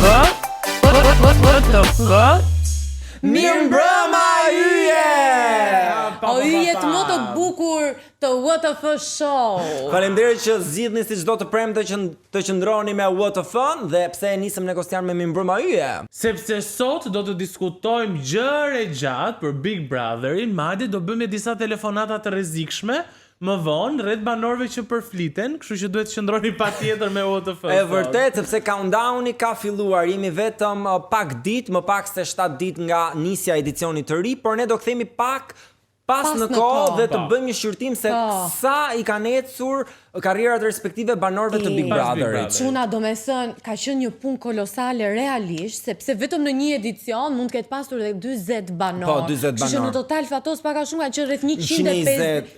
What the fuck? Mirëmbrëma yje! O yje të më të bukur të What the Fuck Show. Faleminderit që zgjidhni si çdo të premte që të qëndroni me What the Fun dhe pse e nisëm negociar me Mirëmbrëma yje. Sepse sot do të diskutojmë gjëre gjatë për Big Brotherin, madje do bëjmë disa telefonata të rrezikshme më vonë rreth banorëve që përfliten, kështu që duhet të qëndroni patjetër me What the Fuck. E vërtet, sepse countdowni ka filluar, jemi vetëm pak ditë, më pak se 7 ditë nga nisja e edicionit të ri, por ne do kthehemi pak pas në kohë dhe të bëjmë një shqyrtim se sa i kanë ecur karrierat respektive banorëve të Big Brotherit. Çuna, do me thënë, ka qenë një punë kolosale realisht, sepse vetëm në një edicion mund të ketë pasur edhe 40 banor. Po, 40 banor. Që në total fatos pak a shumë ka qenë rreth 130.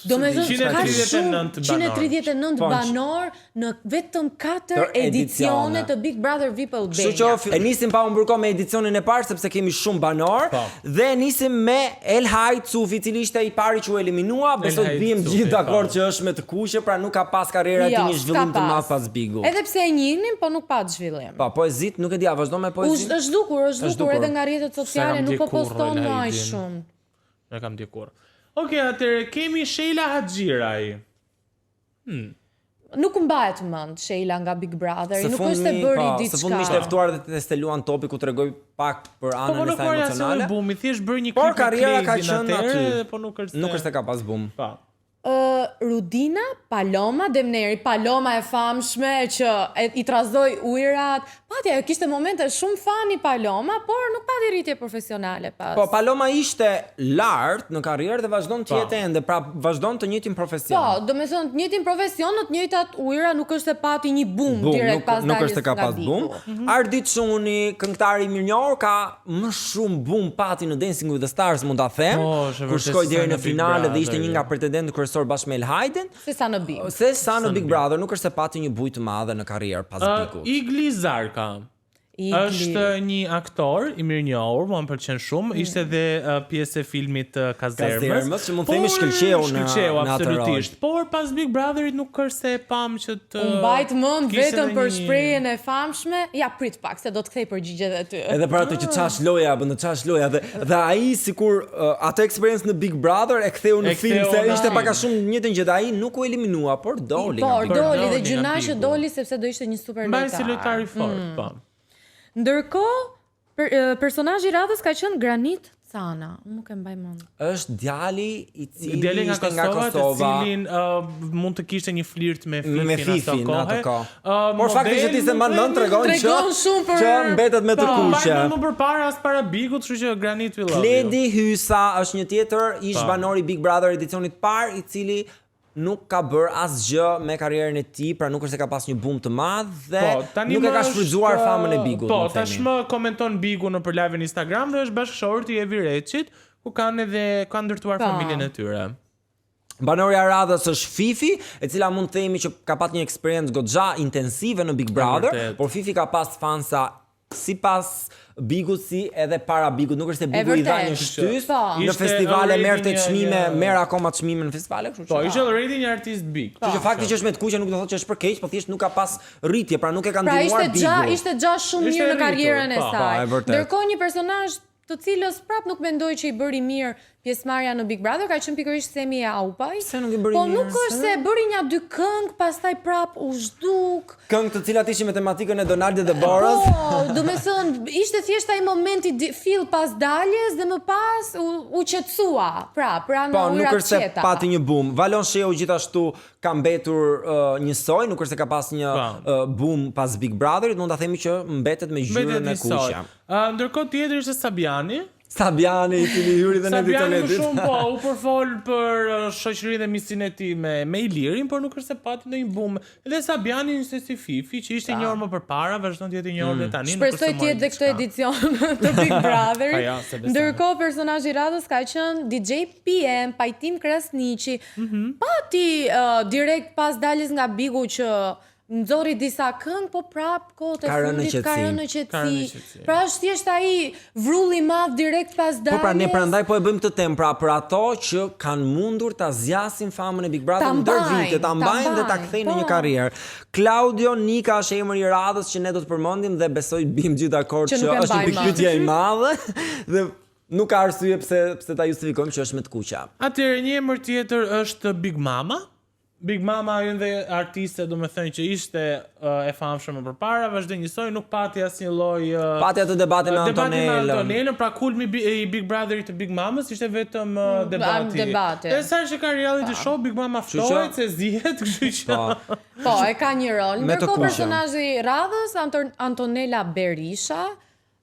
Do me thënë, ka 139 shumë 139 banor në vetëm 4 edicione të Big Brother VIP Albania. Kështu që e nisim pa humbur kohë me edicionin e parë sepse kemi shumë banor dhe nisim me El Hajcufi, i cili ishte i pari që u eliminua, besoj të bijmë gjithë dakord që është me të kuqe, pra nuk ka pas karriera ti një zhvillim të madh pas Bigut. Edhe pse e njihnin, po nuk pa zhvillim. Po, poezit nuk e di, a vazhdo me poezit? Është dukur edhe nga rrjetet sociale, nuk po poston më shumë. Ne kam dikur. Okej, atëherë kemi Sheila Haxhiraj. Nuk mbahet mend Sheila nga Big Brother, nuk është se bëri diçka. Së fundmi ishte e ftuar dhe testeluan topi ku tregoi pak për anën e saj emocionale. Po bumi, thjesht bëri një klip. Por karriera ka qenë aty, po nuk është se ka pas bum. Po. Rudina Paloma Demneri, Paloma e famshme që i trazoi ujërat. Patja, kishte momente shumë fani Paloma, por nuk pati rritje profesionale pas. Po, Paloma ishte lart në karrierë dhe vazhdon të jetë ende, pra vazhdon të njëjtin profesion. Po, do me thënë të njëjtin profesion, në të njëjtat ujëra, nuk është se pati një boom direkt pas daljes nga Bigu. Nuk është se ka pas boom. Ardit Çuni, këngëtari i mirënjohur, ka më shumë boom pati në Dancing with the Stars, mund ta them, kur shkoi deri në finale dhe ishte një nga pretendentët kryesor bashkë me El Hajden. Se sa në Big. Se sa në Big Brother, nuk është se pati një bujë të madhe në karrierë pas Bigut. Igli Zarka. Është një aktor i mirënjohur, më pëlqen shumë. Ishte edhe pjesë e filmit Kazermës, që mund themi shkëlqeu në absolutisht. Por pas Big Brotherit nuk është se e pam që të mbajt mend vetëm për shprehjen e famshme. Ja, prit pak se do të kthej përgjigjet e ty. Edhe për atë që çash loja, bën të çash loja dhe ai sikur atë eksperiencë në Big Brother e ktheu në film se ishte pak a shumë njëjtën gjë, ai nuk u eliminua, por doli. Por doli dhe gjynaqë doli sepse do ishte një super lojtar. Mbaj si lojtar i fortë, po. Ndërkohë, personazhi i radhës ka qenë Granit Cana, nuk e mbaj mend. Është djali i cili ishte nga Kosova, i cilin mund të kishte një flirt me Fifin atë kohë. Por fakti që ti se mban mend tregon që mbetet me të kuqe. Më përpara as para Bigut, kështu që Granit we love you. Kledi Hysa është një tjetër ish banor i Big Brother edicionit parë, i cili nuk ka bërë asgjë me karrierën e tij, pra nuk është se ka pas një boom të madh dhe nuk e ka shfrytzuar famën e Bigut. Po, tashmë komenton Bigu nëpër live në Instagram dhe është bashkëshorti i Evi Reçit, ku kanë ndërtuar familjen e tyre. Banorja e radhës është Fifi, e cila mund të themi që ka pasur një eksperiencë goxha intensive në Big Brother, por Fifi ka pas fansa sipas Bigut si edhe para Bigut, nuk është se Bigu i dha një shtys në festivale, merrte çmime, merr akoma çmime në festivale, kështu që. Po, ishte already një artist big. Kështu që fakti që është me të kuqe nuk do thotë që është për keq, por thjesht nuk ka pas rritje, pra nuk e ka ndihmuar Bigu. Pra ishte gja shumë mirë në karrierën e saj. Ndërkohë një personazh të cilës prap nuk mendoj që i bëri mirë pjesëmarrja në Big Brother, ka qenë pikërisht Semi e Aupaj. Po nuk është se bëri një 2 këngë, pastaj prap u zhduk. Këngë të cilat ishin me tematikën e Donaldit dhe Borës. Po, do me thënë, ishte thjesht ai momenti fill pas daljes dhe më pas u qetësua. Pra në ujërat qeta. Po, nuk është se pati një boom. Valon Sheu gjithashtu ka mbetur njësoj, nuk është se ka pas një boom pas Big Brotherit, mund ta themi që mbetet me gjyrën e kuqe. Ndërkohë tjetër ishte Sabiani i cili hyri dhe në edicionin. Sabiani shumë po, u përfol për shoqërinë dhe miqësinë e tij me Ilirin, por nuk është se pati ndonjë boom. Edhe Sabiani ishte si Fifi, që ishte një orë më përpara, vazhdon të jetë një orë dhe tani. Shpresoj të jetë dhe këtë edicion të Big Brotherit. Ndërkohë personazhi i radhës ka qenë DJ PM, Pajtim Krasniqi. Pati direkt pas daljes nga Bigu që nxorri disa këngë, po prap kohët e fundit ka rënë në qetësi. Pra është thjesht ai vrulli i madh direkt pas daljes. Po pra ne prandaj po e bëjmë këtë temë pra për ato që kanë mundur ta zgjasin famën e Big Brother ndër vite, ta mbajnë dhe ta kthejnë në një karrierë. Claudio Nika është emri i radhës që ne do të përmendim dhe besoj bim gjithë dakord që është një pikpyetje e madhe dhe nuk ka arsye pse ta justifikojmë që është me të kuqa. Atëherë një emër tjetër është Big Mama. Big Mama ajo dhe artiste, do me thënë që ishte e famshme më përpara, vazhdoi njësoj, nuk pati asnjë lloj pati atë debatin me Antonellën. Pra kulmi i Big Brotherit të Big Mamës ishte vetëm debati. E sa që ka reality show, Big Mama ftohet se zihet, kështu që po, e ka një rol. Ndërkohë personazhi i radhës Antonella Berisha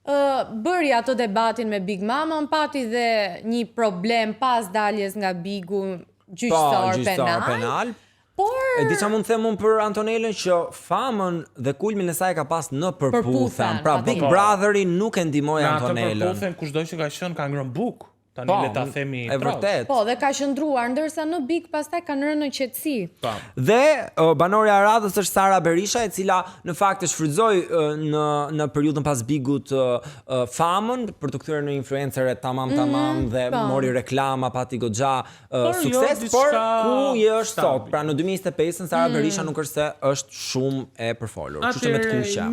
bëri ato debatin me Big Mama, pati dhe një problem pas daljes nga Bigu gjyqësor penal. E di çfarë mund të them unë për Antonellën që famën dhe kulmin e saj ka pas në përputhen. Pra Big Brotheri nuk e ndihmoi Antonellën. Në përputhen kushdo që ka qenë ka ngrënë bukë. Tani le ta themi e vërtet. Po, dhe ka qëndruar ndërsa në Big pastaj kanë rënë në qetësi. Dhe banorja e radhës është Sara Berisha, e cila në fakt e shfrytëzoi në periudhën pas Bigut famën për të kthyer në influencere tamam dhe mori reklama, pati goxha sukses, por ku është sot? Pra në 2025 Sara Berisha nuk është se është shumë e përfolur, kështu që me të kuqja.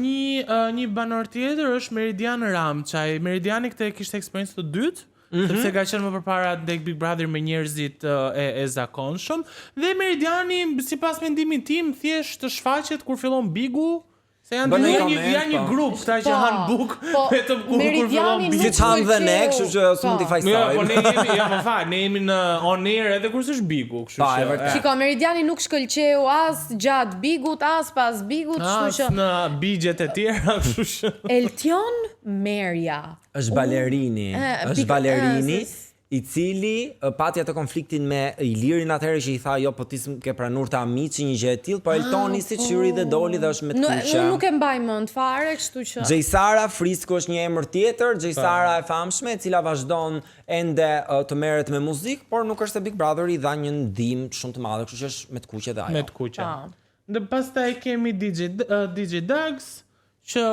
Një banor tjetër është Meridian Ramçaj. Meridiani këtë kishte eksperiencë të dytë. Sepse ka qenë më përpara tek Big Brother me njerëzit e zakonshëm dhe Meridiani sipas mendimit tim thjesht të shfaqet kur fillon Bigu. Se janë një grup këta që han bukë vetëm kur fillon Bigu. Si han dhe ne, kështu që s'mund t'i fajsojmë. Po ne jemi në on air edhe kur s'është Bigu, kështu që. Shiko, Meridiani nuk shkëlqeu as gjatë Bigut, as pas Bigut, kështu që në bigjet e tjera, kështu që. Eltion Merja është balerini i cili pati atë konfliktin me Ilirin atëherë që i tha jo po ti s'ke pranuar ta amiçi një gjë e tillë, po Eltoni si çyri dhe doli dhe është me të kuqe. Nuk e mbaj mend fare, kështu që. Xejsara Frisku është një emër tjetër, Xejsara e famshme e cila vazhdon ende të merret me muzikë, por nuk është se Big Brother i dha një ndihmë shumë të madhe, kështu që është me të kuqe dhe ajo. Me të kuqe. Dhe pastaj kemi DJ Dags që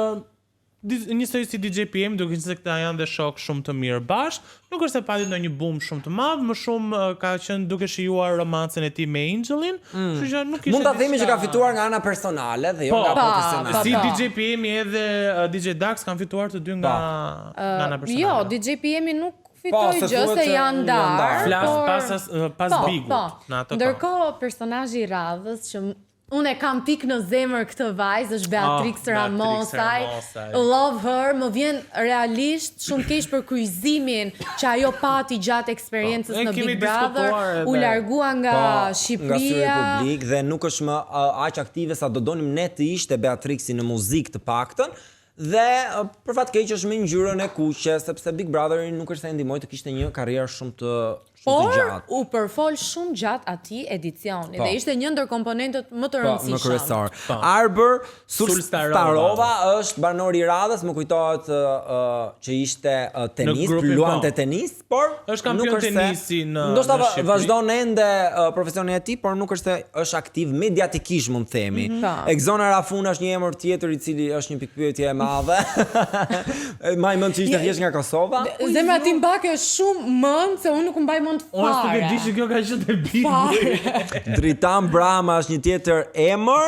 njësoj si DJ PM, duke se këta janë dhe shok shumë të mirë bashkë, nuk është se pati ndonjë boom shumë të madh, më shumë ka qenë duke shijuar romancën e tij me Angelin, kështu që nuk ishte. Mund ta themi që ka fituar nga ana personale dhe jo nga profesionale. Si DJ PM edhe DJ Dax kanë fituar të dy nga ana personale. Jo, DJ PM nuk fitoi gjë se janë ndarë. Pas Bigut. Ndërkohë personazhi i radhës që unë e kam pik në zemër këtë vajzë, është Beatrix Ramosaj. Love her, më vjen realisht shumë keq për kryqëzimin që ajo pati gjatë eksperiencës në Big Brother, u largua nga Shqipëria. Nga Republik dhe nuk është më aq aktive sa do donim ne të ishte Beatrixi në muzikë të paktën. Dhe për fat keq është me ngjyrën e kuqe, sepse Big Brotheri nuk është se ndihmoi të kishte një karrierë shumë të gjatë. Por u përfol shumë gjatë atij edicioni dhe ishte një ndër komponentët më të rëndësishëm. Në kryesor. Arbër Sulstarova është banori i radhës, më kujtohet që ishte tenist, luante tenis, por është kampion tenisi në ndoshta vazhdon ende profesionin e tij, por nuk është se është aktiv mediatikisht, mund të themi. Exona Rafuna është një emër tjetër i cili është një pikpyetje e madhe. Maj mend që ishte thjesht nga Kosova. Zemra tim mbake është shumë mend se unë nuk mbaj mend fare. Unë nuk e di që kjo ka qenë e Bigut. Dritan Brama është një tjetër emër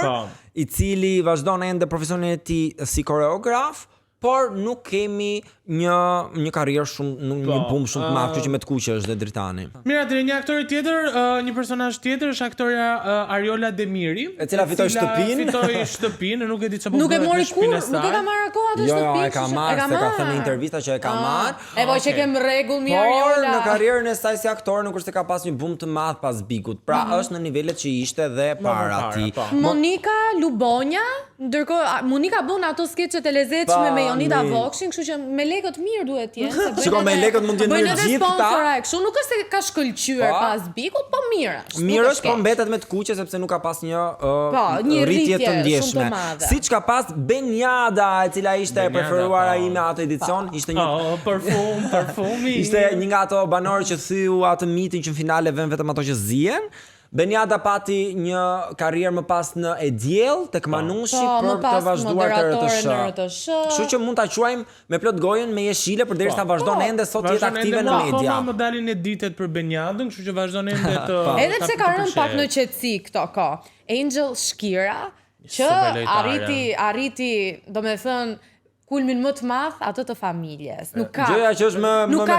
i cili vazhdon ende profesionin e tij si koreograf, por nuk kemi një karrierë shumë, një boom shumë të madh, kështu që me të kuqe është dhe Dritani. Mirë, atë një aktor tjetër, një personazh tjetër është aktoria Ariola Demiri, e cila fitoi shtëpinë, nuk e di çfarë po bëhet. Nuk e mori kur, nuk e ka marrë akoma atë shtëpi. Jo, e ka marrë, se ka thënë në intervista që e ka marrë. E po që kem rregull mi Ariola. Por në karrierën e saj si aktor nuk është se ka pas një boom të madh pas Bigut. Pra është në nivelet që ishte dhe para atij. Monika Lubonja, ndërkohë Monika bën ato skeçet e lezetshme me Jonida Vokshin, kështu që me lekët mirë duhet të jenë. Shikoj me lekët mund të jenë gjithë ta. Kështu nuk është se ka shkëlqyer pas Bigut, po mirë është. Mirë është, po mbetet me të kuqe sepse nuk ka pas një rritje të ndjeshme. Siç ka pas Benjada, e cila ishte e preferuara ime atë edicion, ishte një parfumi. Ishte një nga ato banorë që thyu atë mitin që në finale vën vetëm ato që zihen. Benjada pati një karrierë më pas në E Diell tek Manushi për të vazhduar të RTS. Kështu që mund ta quajmë me plot gojën me jeshile përderisa vazhdon ende sot jetë aktive në media. Po, më dalin editet për Benjadën, kështu që vazhdon ende të edhe pse ka rënë pak në qetësi këto kohë. Angel Shkira që arriti, domethënë kulmin më të madh atë të familjes. Nuk ka gjëja që është më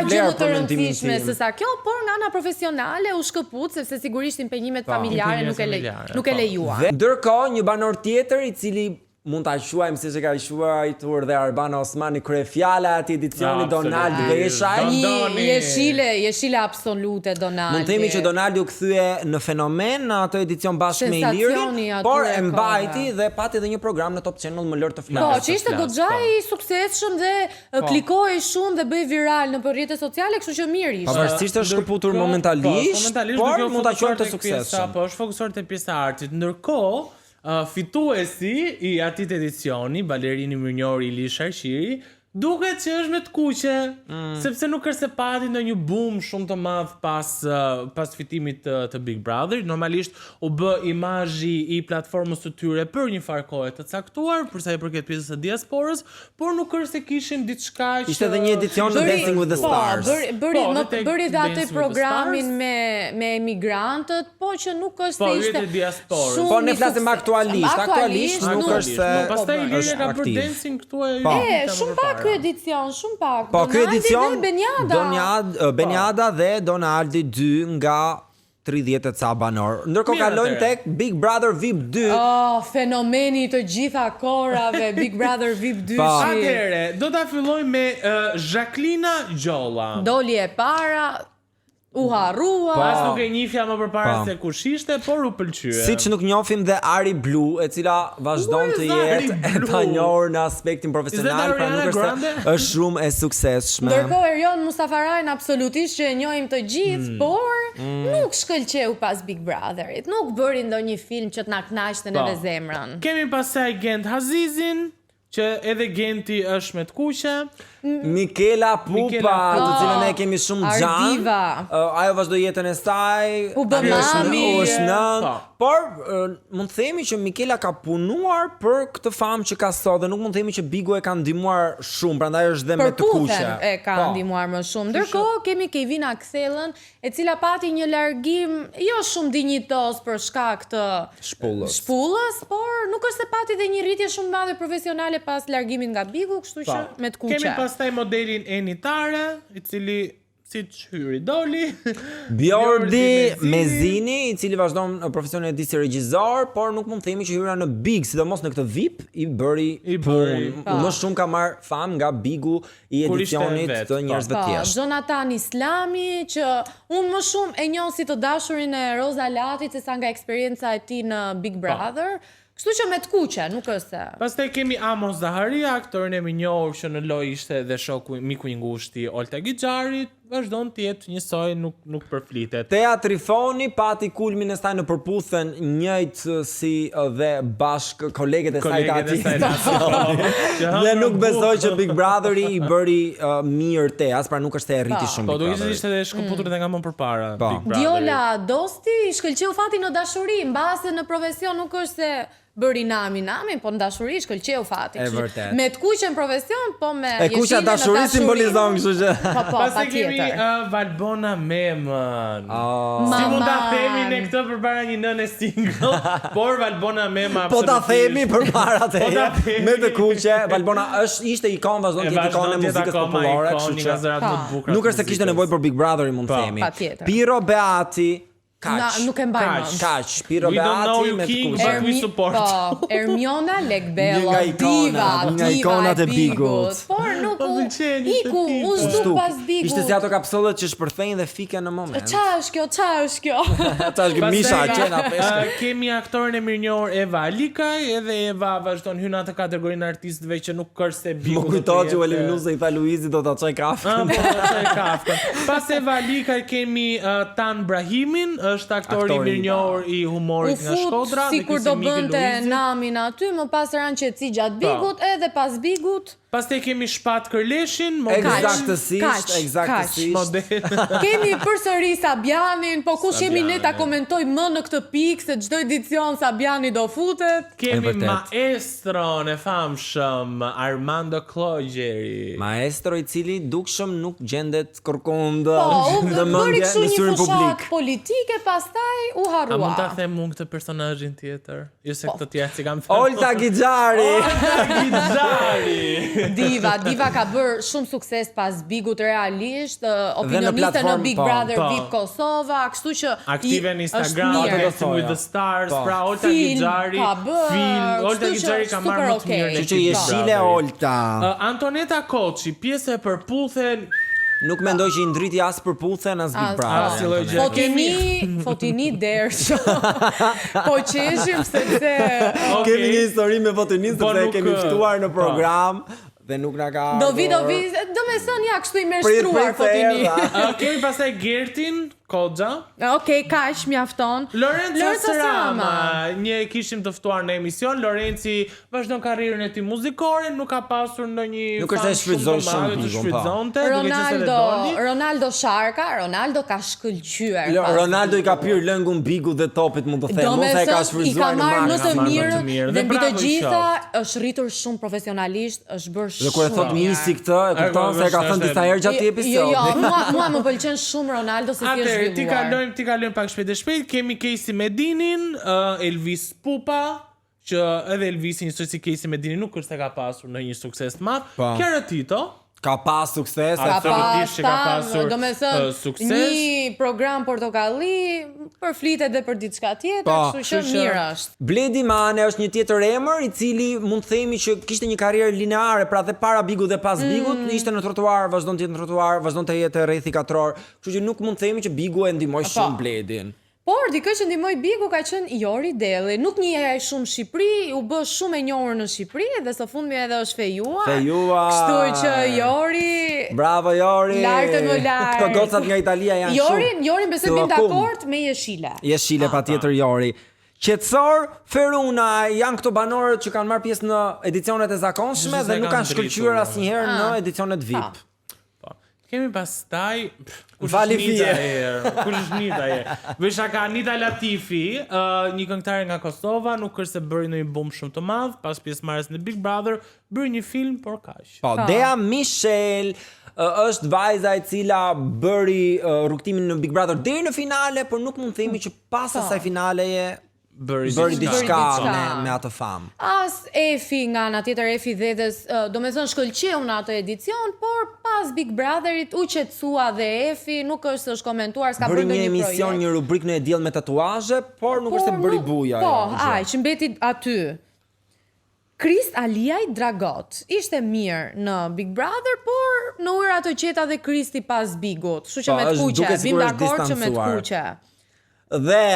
vlerë të rëndësishme se sa kjo, por nga ana profesionale u shkëput sepse sigurisht impenjimet familjare nuk e lejuan. Ndërkohë një banor tjetër i cili mund ta quajmë siç e ka quajtur dhe Arbana Osmani kryefjala e atij edicioni Donald Veshaj. Jeshile absolute Donaldi. Mund të themi që Donaldi u kthye në fenomen në atë edicion bashkë me Ilirin, por e mbajti dhe pati edhe një program në Top Channel më lër të flasë. Po, që ishte goxha i suksesshëm dhe klikoi shumë dhe bëi viral në rrjetet sociale, kështu që mirë ishte. Pavarësisht është shkëputur momentalisht, por mund ta quajmë të suksesshëm. Po, është fokusuar te pjesa e artit. Ndërkohë, fituesi i atij edicioni, Balerini Mirnjori Ili Sharqiri, duket që është me të kuqe, sepse nuk është se pati ndonjë boom shumë të madh pas fitimit të Big Brother. Normalisht u bë imazhi i platformës së tyre për një farë kohe të caktuar, për sa i përket pjesës së diasporës, por nuk është se kishin diçka që ishte edhe një edicion në Dancing with the Stars. Bëri dhe atë programin me emigrantët, po që nuk është se ishte diasporës. Po ne flasim aktualisht nuk është se pastaj Iliri ka bërë dancing këtu shumë pak edicion, shumë pak. Po, ky edicion Benjada dhe Donaldi 2 nga 30 ca banor. Ndërkohë kalojmë tek Big Brother VIP 2. Fenomeni të gjitha korave, Big Brother VIP 2. Atëherë, do ta fillojmë me Jacqueline Gjolla. Doli e para, u harrua. Po as nuk e njihja më përpara se kush ishte, por u pëlqye. Siç nuk njohim dhe Ari Blue, e cila vazhdon të jetë e panjohur në aspektin profesional, pra nuk është shumë e suksesshme. Ndërkohë Erion Mustafarajn absolutisht që e njohim të gjithë, por nuk shkëlqeu pas Big Brotherit. Nuk bëri ndonjë film që të na kënaqte neve zemrën. Kemi pasaj Gent Hazizin, që edhe Genti është me të kuqe. Mikela Pupa, të cilën ne kemi shumë gjanë. Ajo vazhdoi jetën e saj. Por mund të themi që Mikela ka punuar për këtë famë që ka sot dhe nuk mund të themi që Bigu e ka ndihmuar shumë, prandaj është dhe me të kuqe. E ka ndihmuar më shumë. Ndërkohë kemi Kevina Kthellën, e cila pati një largim jo shumë dinjitos për shkak të shpullës, por nuk është se pati dhe një rritje shumë madhe profesionale pas largimit nga Bigu, kështu që me të kuqe. Kemi pastaj modelin Eni Tare, i cili siç hyri doli. Bjordi Mezini, i cili vazhdon profesionin e tij si regjisor, por nuk mund të themi që hyra në Big, sidomos në këtë VIP, i bëri më shumë ka marr famë nga Bigu i edicionit të njerëzve të thjeshtë. Jonathan Islami, që unë më shumë e njoh si të dashurin e Roza Latit se sa nga eksperienca e tij në Big Brother. Kështu që me të kuqe, nuk është se. Pastaj kemi Amos Zaharia, aktorin e minjohur që në lojë ishte dhe shoku miku i ngushti Olta Gixharit, vazhdon të jetë njësoj, nuk përflitet. Tea Trifoni pati kulmin e saj në përputhen njëjtë si dhe bashkë koleget e saj të atij. Dhe nuk besoj që Big Brotheri i bëri mirë Teas, pra nuk është se e rriti shumë. Po, duke ishte edhe shkëputur edhe nga më përpara. Diola Dosti shkëlqeu fati në dashuri, mbase në profesion nuk është se bëri nami, po në dashuri shkëlqeu fati. Me të kuqen profesion, po me e kuqa dashuri simbolizon, kështu që. Po, patjetër. Valbona Memën. Si mund ta themi ne këtë përpara një nëne single, por Valbona Mema po ta themi përpara teje. Me të kuqe, Valbona ishte ikon, vazhdon të jetë ikon e muzikës popullore, kështu që nuk është se kishte nevojë për Big Brotherin, mund të themi. Piro Beati nuk e mbaj Kaq, Piro Beati me të kuqe. Ermiona Lekbella, nga ikonat e Bigut. Por nuk u zhduk pas Bigut. Ishte si ato kapsollet që shpërthejnë dhe fike në moment. Qa është kjo? Qa është misha, qena peshke. Kemi aktorin e mirënjohur Eva Alikaj, edhe Eva vazhdon hyn atë kategorinë artistëve që nuk është se Bigu. Më kujtohet që u eliminu se i tha Luizi do ta çoj kafën. Pas Eva Alikaj kemi Tan Brahimin, është aktori i mirënjohur i humorit nga Shkodra, sikur do bënte namin aty, më pas ran qetësi gjatë Bigut, edhe pas Bigut Pastaj kemi Shpat Kërleshin, Eksaktësisht. model. Kemi përsëri Sabianin, po kush jemi ne ta komentoj më në këtë pikë se çdo edicion Sabiani do futet. Kemi maestron e famshëm Armando Klogjeri. Maestro I cili dukshëm nuk gjendet kërkond në bëri kështu një fushat politike, pastaj u harrua. A mund ta them unë këtë personazhin tjetër? Jo se këtë tjerë si kam thënë. Olta Gixhari. Diva ka bërë shumë sukses pas Bigut realisht, opinioniste në Big Brother VIP Kosova, kështu që aktive në Instagram, Dancing with the Stars, pra Olta Gixhari, film, Olta Gixhari ka marrë më të mirë në që jeshile Olta. Antoneta Koçi, pjesë e përputhen. Nuk mendoj që I ndriti as përputhen as Big Brother. Fotini dersho. Po qeshim sepse kemi një histori me Fotinin sepse e kemi ftuar në program dhe nuk na ka. Do me thënë ja kështu I merr shtruar Fotini. Kemi pastaj Gertin Koxha. Okej, kaq mjafton. Lorenzo Srama, një kishim të ftuar në emision. Lorenci vazhdon karrierën e tij muzikore, nuk ka pasur ndonjë. Nuk është se shfrytëzon shumë. Ronaldo Sharka, Ronaldo ka shkëlqyer. Ronaldo I ka pirë lëngun Bigut dhe Topit, mund të them, mos e ka shfrytëzuar në marrë më të mirë dhe mbi të gjitha është rritur shumë profesionalisht, është bërë shumë. Dhe kur e thot Misi këtë, e kupton se e ka thënë disa herë gjatë episodit. Jo, mua më pëlqen shumë Ronaldo se si është Ti kalojmë pak shpejt. Kemi Casey Medinin, Elvis Pupa, që edhe Elvisi njësoj si Casey Medini nuk është se ka pasur në një sukses të madh. Chiara Tito ka pas sukses, absolutisht ka pasur sukses. Një program portokalli përflitet edhe për diçka tjetër, kështu që mirë është. Bledi Mane është një tjetër emër I cili mund të themi që kishte një karrierë lineare, pra dhe para Bigut dhe pas Bigut, ishte në trotuar, vazhdon të jetë në trotuar, vazhdon të jetë rrethi katror, kështu që nuk mund të themi që Bigu e ndihmoi shumë Bledin. Por dikë që ndihmoi Bigu ka qenë Jori Delli, nuk njihej shumë në Shqipëri, u bë shumë e njohur në Shqipëri dhe së fundmi edhe është fejuar. Kështu që Jori, bravo Jori. Lartë më lart. Këto gocat nga Italia janë shumë. Jori besoj bim dakord me Jeshile. Jeshile patjetër Jori. Qetësor, Feruna janë këto banorët që kanë marrë pjesë në edicionet e zakonshme dhe nuk kanë shkëlqyer asnjëherë në edicionet VIP. Kemi pastaj Vali Fije. Kush është Nita? Vesha ka Anita Latifi, një këngëtare nga Kosova, nuk është se bëri ndonjë bum shumë të madh, pas pjesëmarrjes në Big Brother, bëri një film por kaq. Dea Michel është vajza e cila bëri rrugtimin në Big Brother deri në finale, por nuk mund të themi që pas asaj finaleje bëri diçka me atë famë. As Efi nga ana tjetër, Efi Dhedës, do me thënë shkëlqeu në atë edicion, por pas Big Brotherit u qetësua dhe Efi, nuk është se është komentuar, s'ka bërë ndonjë projekt. Bëri një emision, një rubrikë në e diell me tatuazhe, por nuk është se bëri buja. Që mbeti aty. Krist Aliaj Dragot ishte mirë në Big Brother, por në ujra të qeta dhe Kristi pas Bigut. Kështu që me të kuqe, bim dakord që me të kuqe. Dhe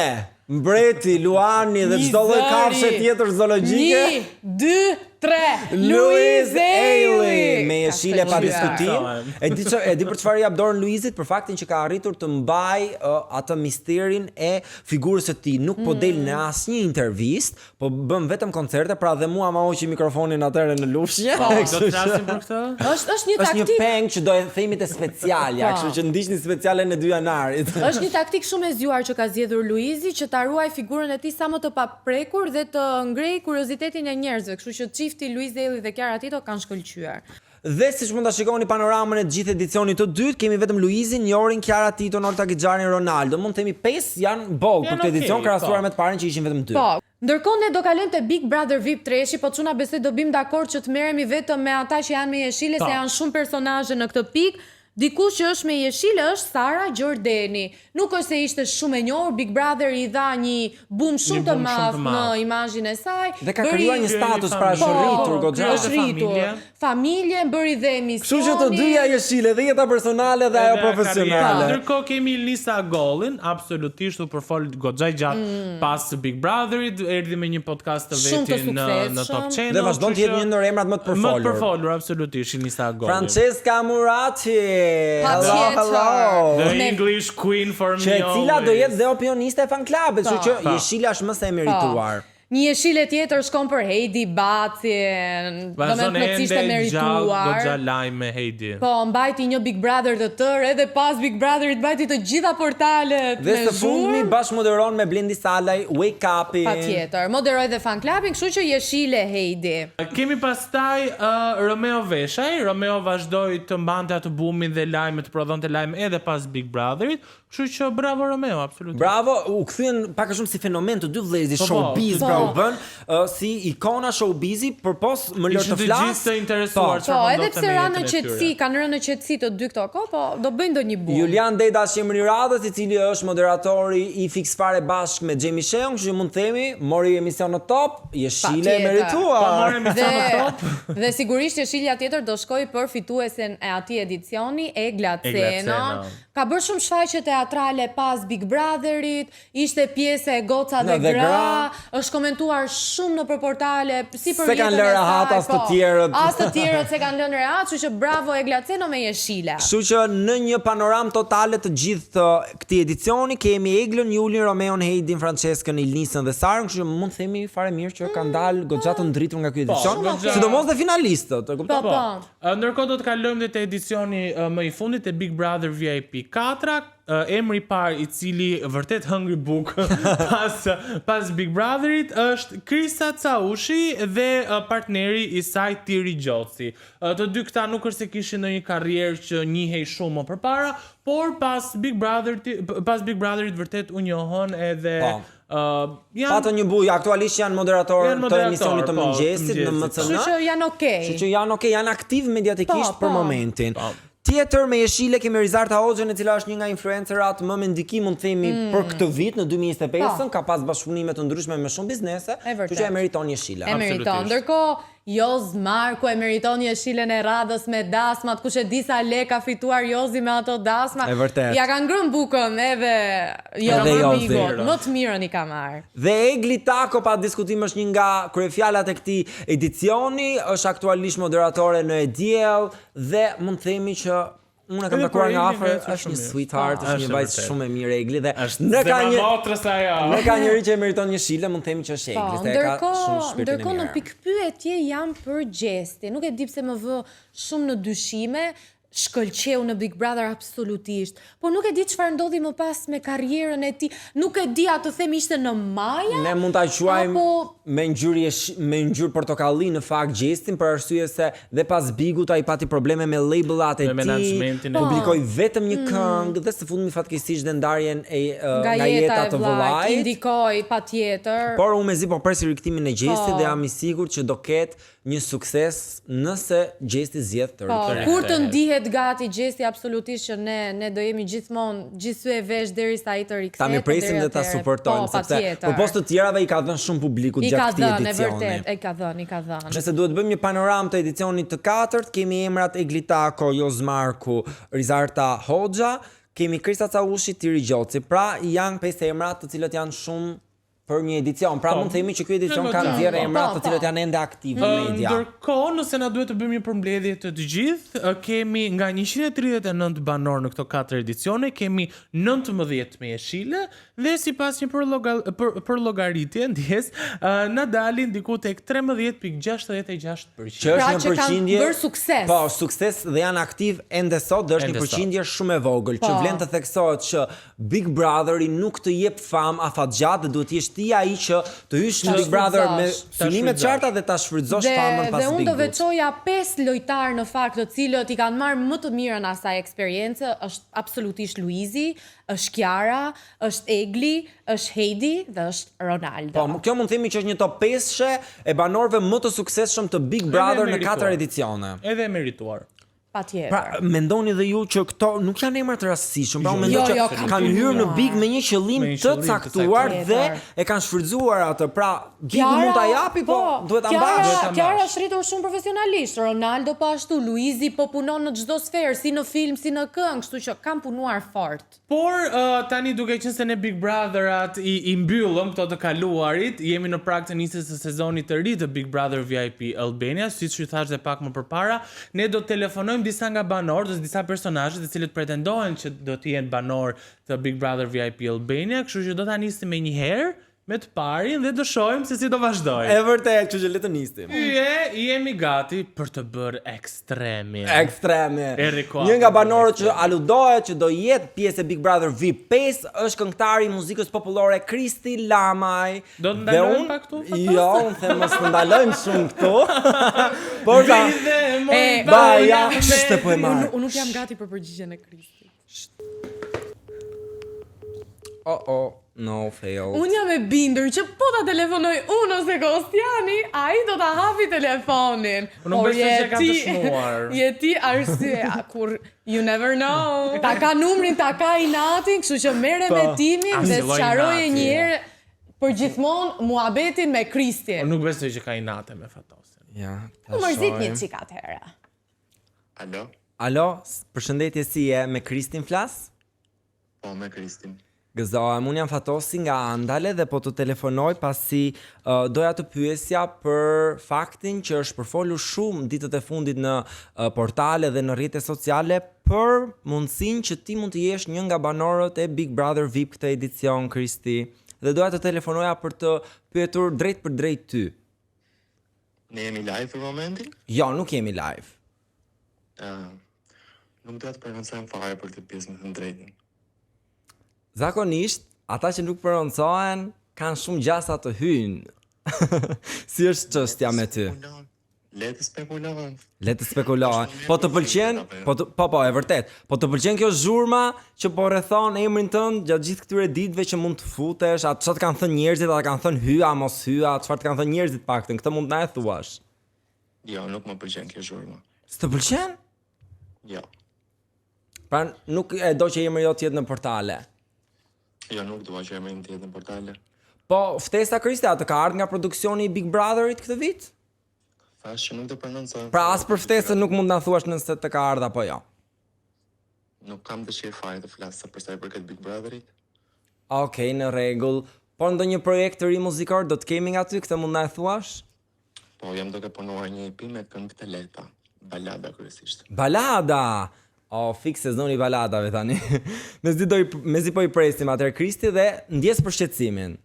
mbreti, Luani dhe çdo lloj kafshë tjetër zoologjike. 1, 2, 3. Luiz Eili me Jeshile pa diskutim. E di për çfarë jap dorën Luizit, për faktin që ka arritur të mbaj atë misterin e figurës së tij. Nuk po del në asnjë intervistë, po bën vetëm koncerte, pra dhe mua ma hoqi mikrofonin atëherë në lufshje. Do të flasim për këtë? Është një taktik. Është një peng që do e themi të specialja, kështu që ndiqni specialen e 2 janarit. Është një taktik shumë e zgjuar që ka zgjedhur Luizi që ta ruaj figurën e tij sa më të paprekur dhe të ngrej kuriozitetin e njerëzve, kështu që çifti Luiz Eili dhe Chiara Tito kanë shkëlqyer. Dhe siç mund ta shikoni panoramën e gjithë edicionit të dytë, kemi vetëm Luizin, Jorin, Chiara Tito, Olta Gixharin, Ronaldo. Mund të themi 5 janë bold për këtë edicion krahasuar me të parën që ishin vetëm 2. Ndërkohë ne do kalojmë te Big Brother VIP Treshi, po çuna besoj do bim dakord që të merremi vetëm me ata që janë me Jeshile, se janë shumë personazhe në këtë pikë. Dikush që është me Jeshile është Sara Gjordeni. Nuk është se ishte shumë e njohur, Big Brother I dha një boom shumë të madh në imazhin e saj. Dhe ka krijuar një status pra është rritur goxha. Është rritur. Familje, bëri dhe emisione. Kështu që të dyja Jeshile, dhe jeta personale dhe ajo profesionale. Ndërkohë kemi Lisa Gollin, absolutisht u përfol goxha gjatë pas Big Brotherit, erdhi me një podcast të vetin në Top Channel. Dhe vazhdon të jetë një ndër emrat më të përfolur. Më të përfolur absolutisht Lisa Gollin. Francesca Murati. Hello. The English Queen for me. Që cila do jetë dhe opinioniste e fan clubit, kështu që Jeshila është më se e merituar. Një jeshile tjetër shkon për Heidi Bacin, do me plotësisht e merituar. Goxha lajm me Heidi. Po, mbajti një Big Brother të tërë, edhe pas Big Brotherit mbajti të gjitha portalet Dhe me së fundmi bashkë moderon me Blendi Salaj, Wake Up-in. Patjetër, moderoj dhe fan clubin, kështu që jeshile Heidi. Kemi pastaj Romeo Veshaj. Romeo vazhdoi të mbante atë bumin dhe lajmet, të prodhonte lajm edhe pas Big Brotherit. Kështu që bravo Romeo, absolutisht. Bravo, u kthyen pak a shumë si fenomen të dy vëllezërit showbiz, pra u bën si ikona showbizi, përpos më lër të flas. Gjithë të interesuar Po, edhe pse ranë në qetësi, kanë rënë në qetësi të dy këto kohë, po do bëjnë ndonjë bum. Julian Deda Shemri Radhës, i cili është moderatori i Fix Fare bashkë me Xhemi Sheon, kështu që mund të themi, mori emision në top, jeshile merituar. Po mori emision në top. Dhe sigurisht jeshilja tjetër do shkoj për fituesen e atij edicioni, Egla Ceno. Ka bërë shumë shfaqje teatrale pas Big Brotherit, ishte pjesë e Goca dhe Gra, është komentuar shumë në portale, si për jetën e saj. Se kanë lënë rehat as të tjerët. As të tjerët se kanë lënë rehat, kështu që bravo Egla Ceno me jeshile. Kështu që në një panoramë totale të gjithë këtij edicioni kemi Eglën, Julin, Romeon, Heidin, Franceskën, Ilnisën dhe Sarën, kështu që mund të themi fare mirë që kanë dalë goxha të ndritur nga ky edicion, sidomos dhe finalistët, e kupton? Po. Ndërkohë do të kalojmë te edicioni më i fundit e Big Brother VIP 4, emri i parë i cili vërtet hëngri buk pas Big Brotherit është Krisa Caushi dhe partneri i saj Tiri Gjoci. Të dy këta nuk është se kishin ndonjë karrierë që njihej shumë më përpara, por pas Big Brotherit vërtet u njohën edhe patën një buj, aktualisht janë moderatorë të emisionit të mëngjesit në MCN. Kështu që janë okay. Kështu që janë okay, janë aktiv mediatikisht për momentin. Tjetër me jeshile kemi Rizarta Hoxhën, e cila është një nga influencerat më me ndikim, mund të themi, për këtë vit në 2025-ën, ka pas bashkëpunime të ndryshme me shumë biznese, kështu që e meriton jeshile. E meriton. Ndërkohë Joz Marko e meriton jeshilen e radhës me dasmat, kush e di sa lek ka fituar Jozi me ato dasma. E vërtet. Ja ka ngrënë bukën edhe Jozi. Më të mirën i ka marrë. Dhe Egli Tako, pa diskutim, është një nga kryefjalat e këtij edicioni, është aktualisht moderatore në E Diell dhe mund të themi që unë kam takuar nga afër, është një sweetheart, është një vajzë shumë e mirë Egli dhe ne ka njëri që e meriton jeshile, mund të themi që është Egli, se ka shumë shpirtin e mirë. Ndërkohë në pikpyetje jam për Gjesti. Nuk e di pse më vë shumë në dyshime. Shkëlqeu në Big Brother absolutisht, por nuk e di çfarë ndodhi më pas me karrierën e tij. Nuk e di, a të themi ishte në Maja? Ne mund ta quajmë me ngjyrë portokalli në fakt Gjestin, për arsye se dhe pas Bigut ai pati probleme me labelat e tij. Publikoi vetëm një këngë dhe së fundmi fatkeqësisht dhe ndarjen nga jeta të vëllait. Indikoi patjetër. Por unë mezi po pres riktimin e Gjestit dhe jam i sigurt që do ketë një sukses nëse Gjesti zgjedh të rikthehet. Kur të ndihet gati Gjesti, absolutisht që ne do jemi gjithmonë gjithsej vesh derisa ai të rikthehet. Ta mirpresim dhe ta suportojmë, sepse përpos të tjerave i ka dhënë shumë publikut gjatë këtij edicioni. I ka dhënë. Nëse duhet bëjmë një panoramë të edicionit të 4, kemi emrat Egli Tako, Joz Marku, Rizarta Hoxha, kemi Krisa Caushi, Tiri Gjoci. Pra janë 5 emra të cilët janë shumë për një edicion. Pra mund të themi që ky edicion ka nxjerrë emra të cilët janë ende aktive në media. Ndërkohë, nëse na duhet të bëjmë një përmbledhje të gjithë, kemi nga 139 banor në këto 4 edicione, kemi 19 me jeshile dhe sipas një përllogaritje ndjes, na dalin diku tek 13.66%. Që është një përqindje bërë sukses. Po, sukses dhe janë aktiv ende sot dhe është një përqindje shumë e vogël, që vlen të theksohet që Big Brotheri nuk të jep famë afatgjat dhe duhet të jesh ti ai që të hysh në Big Brother me synime të qarta dhe ta shfrytëzosh famën pas Big Brother. Dhe unë do veçoja 5 lojtarë në fakt të cilët i kanë marrë më të mirën asaj eksperiencë, është absolutisht Luizi, është Kiara, është Egli, është Heidi dhe është Ronaldo. Po, kjo mund të themi që është një top 5 e banorëve më të suksesshëm të Big Brother në 4 edicione. Edhe e merituar. Patjetër. Pra, mendoni dhe ju që këto nuk janë emra të rastësishëm, pra unë mendoj që kanë hyrë në Big me një qëllim të caktuar dhe e kanë shfrytzuar atë. Pra, Bigu mund ta japi, po duhet ta mbash. Kiara është rritur shumë profesionalisht, Ronaldo po ashtu, Luizi po punon në çdo sferë, si në film, si në këngë, kështu që kanë punuar fort. Por tani duke qenë se ne Big Brotherat i mbyllëm këto të kaluarit, jemi në prag të nisjes së sezonit të ri të Big Brother VIP Albania, siç ju thash dhe pak më përpara, ne do të telefonojmë disa nga banorët, disa personazhe të cilët pretendojnë që do të jenë banor të Big Brother VIP Albania, kështu që do ta nisim me një herë me të parin dhe do shohim se si do vazhdoj. E vërtet, kështu që le të nisim. Jemi gati për të bërë ekstremin. Ekstreme. Eriko. Një nga banorët që aludohet që do jetë pjesë e Big Brother VIP 5 është këngëtari i muzikës popullore Kristi Lamaj. Do të ndalojmë pak këtu? Jo, unë them mos të ndalojmë shumë këtu. Por ka baja, shte po e marr. Unë nuk jam gati për përgjigjen e Kristit. No, fail. Unë jam e bindur që po ta telefonoj unë ose Kostiani, ai do ta hapi telefonin. Unë nuk besoj se ka dëshmuar. Je ti arsyeja, kur you never know. Ta ka numrin, ta ka inatin, kështu që merre me timin dhe sqaroje një herë për gjithmonë muhabetin me Kristin. Unë nuk besoj që ka inate me Fatosin. Ja. U mërzit një çik atëherë. Alo, përshëndetje, si je? Me Kristin flas? Po, me Kristin. Gëzohem, unë jam Fatosi nga Andale dhe po të telefonoj pasi doja të pyesja për faktin që është përfolur shumë ditët e fundit në portale dhe në rrjete sociale për mundësinë që ti mund të jesh një nga banorët e Big Brother VIP këtë edicion, Kristi. Dhe doja të telefonoja për të pyetur drejt për drejt ty. Ne jemi live për momentin? Jo, nuk jemi live. Nuk doja të përgëndsojmë fare për të pjesë me të drejtën. Zakonisht, ata që nuk përroncohen kanë shumë gjasa të hynë. Si është çështja me ty? Le të spekulojnë. Le të spekulojnë. Po të pëlqen? Po, e vërtet. Po të pëlqen kjo zhurma që po rrethon emrin tënd gjatë gjithë këtyre ditëve që mund të futesh, atë çfarë kanë thënë njerëzit, ata kanë thënë hyja, mos hyja, çfarë të kanë thënë njerëzit paktën, këtë mund na e thuash. Jo, nuk më pëlqen kjo zhurma. S'të pëlqen? Jo. Pra nuk e do që emri jot jetë në portale. Jo, nuk dua që emrin të jetë në portale. Po, ftesa Kristi, atë ka ardhur nga produksioni i Big Brotherit këtë vit? Thash që nuk do përmendsoj. Pra as për ftesën nuk mund na thuash nëse të ka ardhur apo jo. Nuk kam dëshirë fare të flas për sa i përket Big Brotherit. Okej, në rregull. Po ndonjë projekt të ri muzikor do të kemi nga ty, këtë mund na e thuash? Po, jam duke punuar një EP me këngë të lehta, balada kryesisht. Balada. Fik sezoni baladave tani. Mezi po i presim atëherë Kristi dhe ndjes për shqetësimin.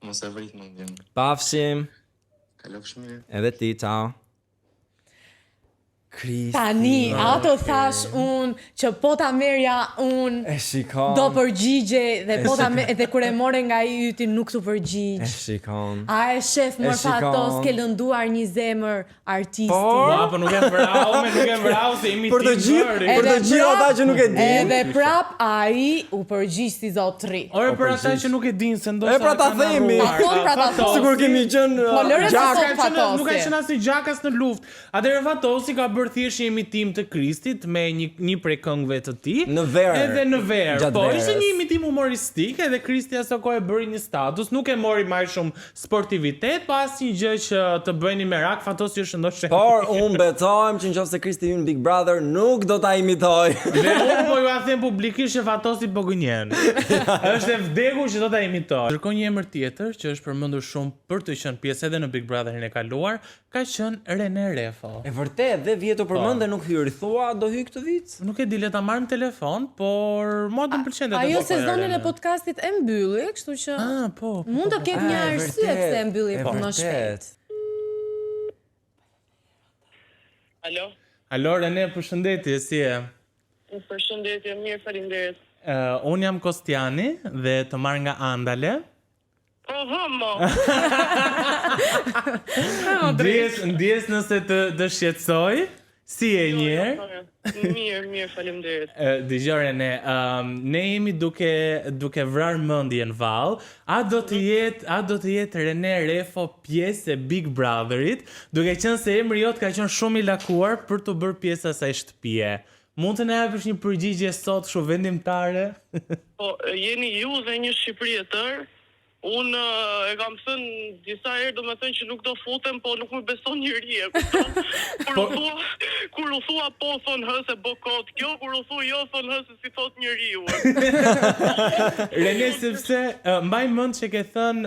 Mos e vrit mendjen. Pafshim. Kalofsh mirë. Edhe ti, ciao. Kristi. Tani, ato thash unë që po ta merja unë E shikon. do përgjigje dhe po ta edhe kur e more nga i yti nuk t'u përgjigj. E shikon. A e shef më shikon. Fatos ke lënduar një zemër artisti. Po nuk e vrau, se imi Për të gjithë ata që nuk e din. Edhe prap ai u përgjigj si zotri. Ore për ata që nuk e din se ndoshta. E pra ta themi. Sigur kemi qenë Po lëre gjaka. Fatosi. Nuk ka qenë asnjë gjakas në luftë. Atëherë Fatosi ka bërë thjesht një imitim të Kristit me një prej këngëve të tij. Në verë. Edhe në verë. Gjatë Po verës. ishte një imitim humoristik edhe Kristi asaj kohe bëri një status, nuk e mori më shumë sportivitet, pa asnjë gjë që të bëni merak. Fatosi është ndoshta. Por unë betohem që nëse Kristi hyn Big Brother nuk do ta imitoj. Dhe unë po ju a them publikisht që Fatosi po gënjen. Është e vdekur që do ta imitoj. Kërkon një emër tjetër që është përmendur shumë për të qenë pjesë edhe në Big Brotherin e kaluar, ka qenë Rene Refo. E vërtet, dhe vjeto përmend dhe nuk hyri, thua do hyj këtë vit? Nuk e di, le ta marrim telefon, por mua do më pëlqen të Ajo sezonin e podcastit e mbylli, kështu që po. mund të ketë një arsye pse e mbylli po më shpejt. Alo Rene, përshëndetje, si je? Përshëndetje, mirë, faleminderit. Unë jam Kostiani dhe të marr nga Andale. Mo. Ndjes nëse të shqetësoj. Si e njerë? Mirë, faleminderit. Dëgjoj Rene, ne jemi duke vrarë mendjen vallë. A do të jetë Rene Refo pjesë e Big Brotherit, duke qenë se emri jot ka qenë shumë i lakuar për të bërë pjesë asaj shtëpie. Mund të na japësh një përgjigje sot kështu vendimtare? Po, jeni ju dhe një Shqipëri e tërë. Unë e kam thënë disa herë, do me thënë që nuk do futem, po nuk më beson njëri e kur u thua po thonë hë se bo kot kjo, kur u thua jo thonë hë se si thot njeriu. Rene, sepse mbaj mend që ke thënë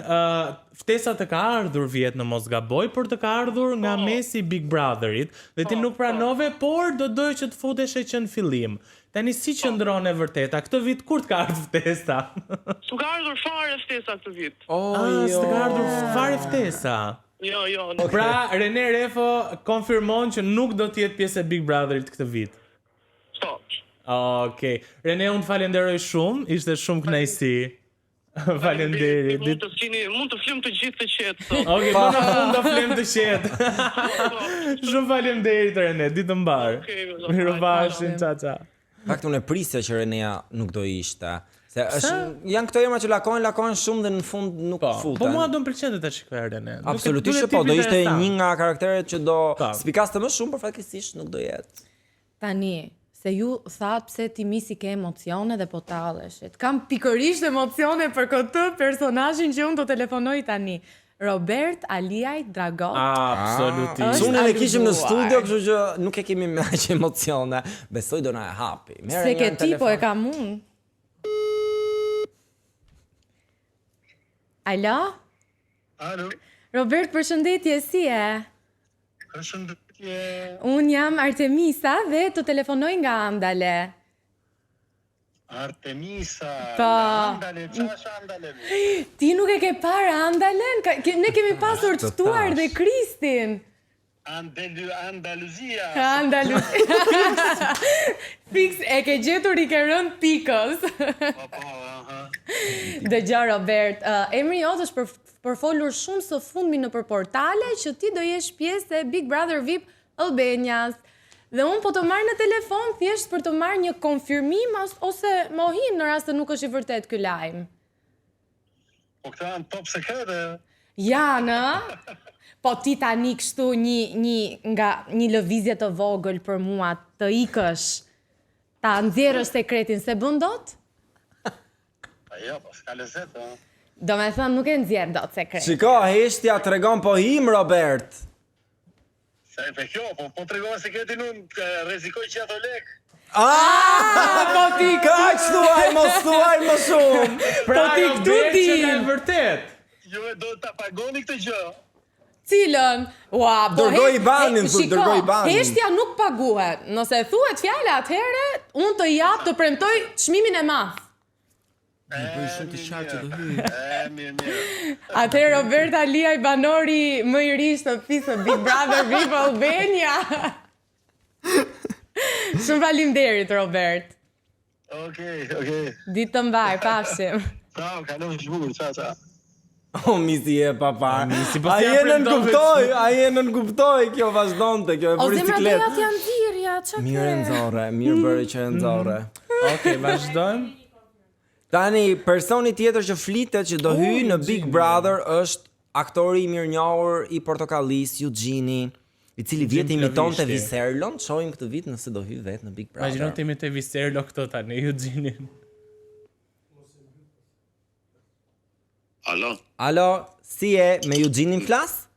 ftesa të ka ardhur vjet në mos gaboj, por të ka ardhur nga mesi Big Brotherit dhe ti nuk pranove, por do doje që të futesh që në fillim. Tani si qëndron e vërteta? Këtë vit kur të ka ardhur ftesa? S'u ka ardhur fare ftesa këtë vit. S'të ka ardhur fare ftesa. Jo. Pra, Rene Refo konfirmon që nuk do të jetë pjesë e Big Brotherit këtë vit. Po. Okej. Rene, unë falenderoj shumë, ishte shumë kënaqësi. Faleminderit. Mund të flim të gjithë të qetë sot. Okej, në fund do flim të qetë. Shumë faleminderit Rene, ditë mbar. Mirupafshim, ciao. Fakt unë e prisja që Renea nuk do ishte. Se janë këto emra që lakojnë shumë dhe në fund nuk futen. Po mua do m'pëlqente ta shikoj Rene. Absolutisht po, do ishte një nga karakteret që do spikaste më shumë, por fatkeqësisht nuk do jetë. Tani, se ju thatë pse ti misi ke emocione dhe po talleshit. Kam pikërisht emocione për këtë personazhin që unë do telefonoj tani. Robert Aliaj Dragot. Absolutisht. Unë e kishim në studio, kështu që nuk e kemi me aq emocione. Besoj do na e hapi. Se ke ti po e kam unë. Alo? Alo? Robert, përshëndetje, si e? Përshëndetje. Unë jam Artemisa dhe të telefonoj nga Andale. Artemisa, Po. Andale, qash Andale? Ti nuk e ke parë Andalen? Ne kemi pasur të ftuar dhe Kristin. Andaluzia. Andaluzia. Fix, e ke gjetur i ke rënë pikës. Po, aha. Dëgjoj Robert, emri jot është përfolur shumë së fundmi nëpër portale që ti do jesh pjesë e Big Brother VIP Albanias. Dhe unë po të marrë në telefon thjesht për të marrë një konfirmim ose mohim në rast se nuk është i vërtet ky lajm. Po këta janë top sekrete. Janë, po ti tani kështu një lëvizje të vogël për mua të ikësh, ta nxjerrësh sekretin se bën dot? Jo, po s'ka lezet, ha? Do me thënë nuk e nxjerr dot sekret. Shiko, heshtja tregon pohim, Robert. Pe kjo, po tregova sekretin unë, rrezikoj që ato lek. Po ti Kaq thuaj, mos thuaj më shumë. Pra ti jo këtu që din. ka e vërtet. Jo e do ta pagoni këtë gjë. Cilën? Ua, po Dërgoj IBAN-in, dërgoj IBAN-in. Heshtja nuk paguhet. Nëse thuhet fjala atëherë, unë të jap të premtoj çmimin e madh. Mirë. Atëherë Robert Aliaj banori më i ri shtëpisë Big Brother VIP Albania. Shumë faleminderit Robert. Okej. Ditë të mbar, pafshim. Ciao, kalon zhbukur, ciao. O, misi e papa. po A si jenën kuptoj, kjo vazhdonte, kjo e O bëri zemra siklet. dojat janë dhirja, që Mirë e nxorre, mirë bëre që e nxorre. Okej, vazhdojmë. Tani, personi tjetër që flitet që do hyjë në Big Brother është aktori i mirënjohur i Portokallis, Eugeni, i cili vjet imitonte Viserlon. Shohim këtë vit nëse do hyjë vetë në Big Brother. Imagjino ti me te Viserlo këto tani, Eugenin. Alo, si e me Eugenin flas?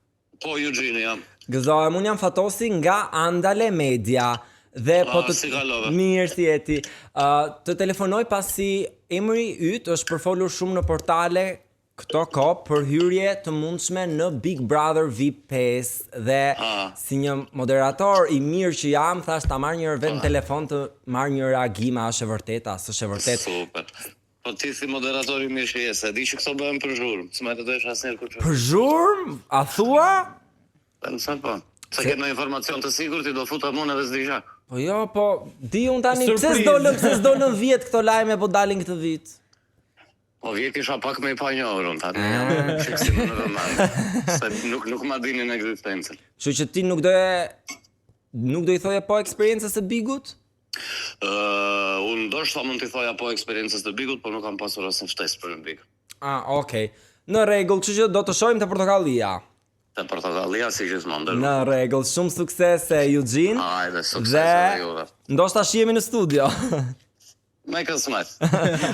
Po, Eugeni jam. Gëzohem, unë jam Fatosi nga Andale Media. Dhe po të si kalove? mirë si jeti. Të telefonoj pasi emri yt është përfolur shumë në portale këto kohë për hyrje të mundshme në Big Brother VIP 5 dhe si një moderator i mirë që jam, thash ta marr një vetë në telefon të marr një reagim, a është e vërtetë, a s'është e vërtetë. Super. Po ti si moderator i mirë që je, se di që këto bëhen për zhurmë. S'më të dosh asnjëherë kur çfarë. Për zhurmë? A thua? Pensoj po. Se ke në informacion të sigurt ti do futa mua edhe s'dija. Po jo, po di unë tani pse s'dolën vjet këto lajme po dalin këtë vit. Po vjet isha pak më i panjohur unë tani. Çiksim në vëmend. Se nuk ma dinin ekzistencën. Kështu që ti nuk do i thoje po eksperiencës së Bigut? Unë ndoshta mund t'i thoja po eksperiencës të Bigut, por nuk kam pasur asnjë ftesë për në Big. Okej. Në rregull, kështu që do të shohim te Portokallia. Te Portokallia si gjithmonë. Në rregull, shumë suksese Eugene. Hajde, suksese edhe juve. Ndoshta shihemi në studio. Me kësmet.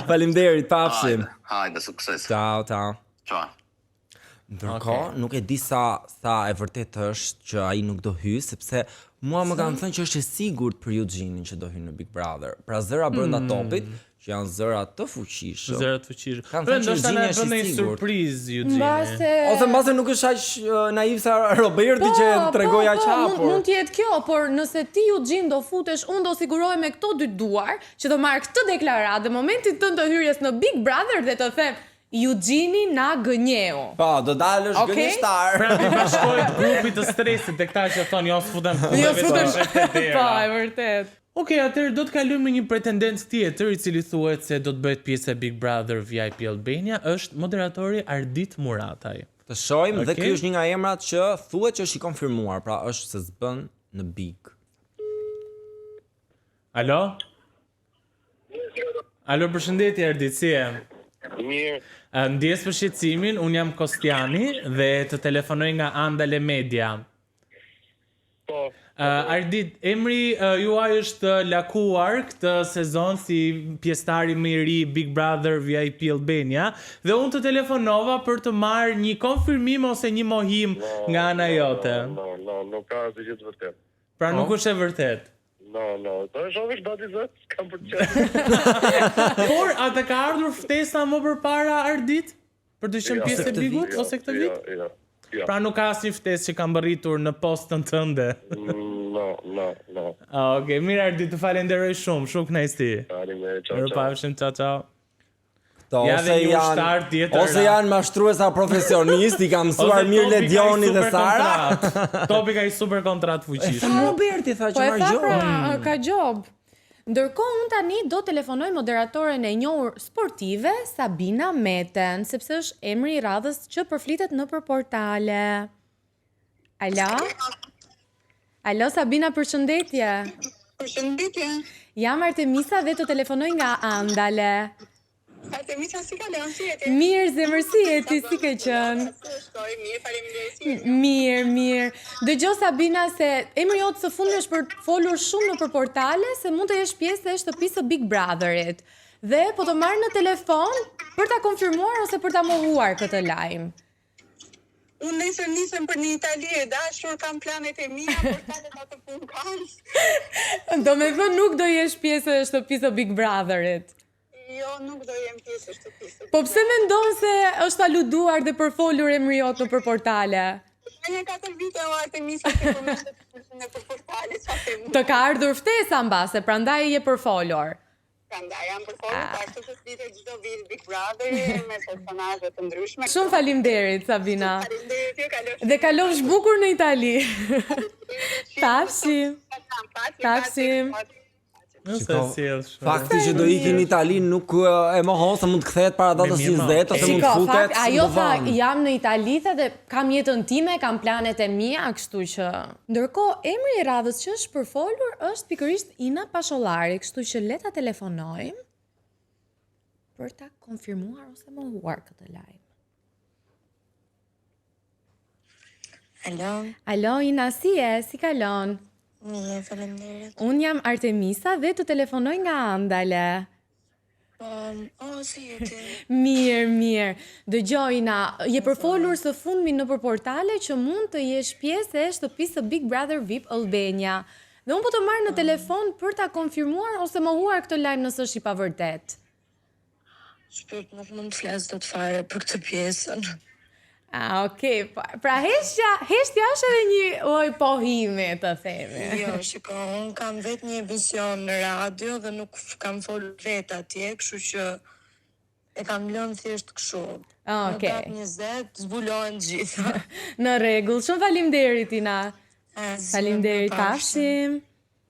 Faleminderit, pafshim. Hajde, sukses. Ciao. Ciao. Ndërkohë, nuk e di sa e vërtet është që ai nuk do hyjë, sepse mua më kanë thënë që është e sigurt për Eugenin që do hyjë në Big Brother. Pra zëra brenda topit që janë zëra të fuqishëm. Zëra të fuqishëm. Kanë Po thënë që ndoshta na Eugenia bën një është i sigurt. surprizë Eugenia. Ose mbase nuk është aq naiv sa Roberti që tregoi aq hapur. Mund të jetë kjo, por nëse ti Eugene do futesh, unë do sigurohem me këto dy duar që do marr këtë deklaratë në momentin tënd të hyrjes në Big Brother dhe të them Eugeni na gënjeu. Po, do dalësh gënjeshtar. Pra ti bashkohet grupi të stresit te këta që thonë jo s'futem. Jo s'futem. Po, e vërtet. Okej, atëherë do të kalojmë me një pretendent tjetër i cili thuhet se do të bëhet pjesë e Big Brother VIP Albania, është moderatori Ardit Murataj. Të shohim dhe ky është një nga emrat që thuhet që është i konfirmuar, pra është se s'bën në Big. Alo? Alo, përshëndetje Ardit, si je? Mirë. Ndjes për shqetësimin, unë jam Kostiani dhe të telefonoj nga Andale Media. Po. Ardit, emri juaj është lakuar këtë sezon si pjesëtari më i ri Big Brother VIP Albania dhe unë të telefonova për të marrë një konfirmim ose një mohim nga ana jote. Nuk ka asgjë të vërtetë. Pra nuk është e vërtet. Do të shohësh batizat, kam për të qenë. Por a të ka ardhur ftesa më përpara Ardit për të qenë pjesë e Bigut ose këtë vit? Jo. Pra nuk ka asnjë ftesë që ka mbërritur në postën tënde. No. Okej, mirë Ardit, të falenderoj shumë kënaqësi. Faleminderit, Mirupafshim, ciao. Ja, ose janë mashtruesa profesionist, i ka mësuar mirë Ledioni dhe Sara. Topi ka i super kontratë fuqishëm. Roberti tha që Po e marr tha gjë. pra, ka gjob. Ndërkohë unë tani do telefonoj moderatoren e njohur sportive Sabina Meten, sepse është emri i radhës që përflitet nëpër portale. Alo Sabina, përshëndetje. Përshëndetje. Jam Artemisa dhe të telefonoj nga Andale. Artemisa, si kalon, si jeti? Mirë, zemër, si jeti, si ke qenë? Shtoj, mirë, faleminderit. Mirë. Dëgjoj Sabina se emri jot së fundi është për të folur shumë nëpër portale se mund të jesh pjesë e shtëpisë së Big Brotherit. Dhe po të marr në telefon për ta konfirmuar ose për ta mohuar këtë lajm. Unë nesër nisem për një Itali e dashur, kam planet e mia, portalet atë pun kam. Do me thënë nuk do jesh pjesë e shtëpisë së Big Brotherit. Jo, nuk do jem pjesë e shtëpisë. Po pse mendon se është aluduar dhe përfolur emri jot nëpër portale? Një 4 vite o Artemisa që përmeshtet në për portale, që atë mu. Të ka ardhur ftesa mbase, prandaj je përfolur. Prandaj jam përfolur, ashtu që s'ditë çdo vit Big Brother me personazhe të ndryshme. Shumë faleminderit Sabina. Faleminderit, ju kalosh. Dhe kalosh bukur në Itali. Pafshim. Pafshim. Fakti që do ikin në Itali nuk e mohon se mund të kthehet para datës 20 ose mund të futet. Ajo tha jam në Itali dhe kam jetën time, kam planet e mia, kështu që. Ndërkohë emri i radhës që është përfolur është pikërisht Ina Pashollari, kështu që le ta telefonojmë për ta konfirmuar ose mohuar këtë lajm. Alo Ina, si je? Si kalon? Mirë, faleminderit. Unë jam Artemisa dhe të telefonoj nga Andale. Si jeti? Mirë. Dëgjoj, Ina, je përfolur së fundmi nëpër portale që mund të jesh pjesë e shtëpisë së Big Brother VIP Albania. Dhe unë po të marr në telefon për ta konfirmuar ose mohuar këtë lajm nëse është i pavërtet. Shpirt, nuk mund të flas dot fare për këtë pjesën. Okej. Pra heshtja është edhe një pohime, të themi. Jo, shiko, unë kam vetë një emision në radio dhe nuk kam folur vetë atje, kështu që e kam lënë thjesht kështu. Okej. Në datë 20 zbulohen gjitha. Në rregull. Shumë faleminderit Ina. Faleminderit, pafshim.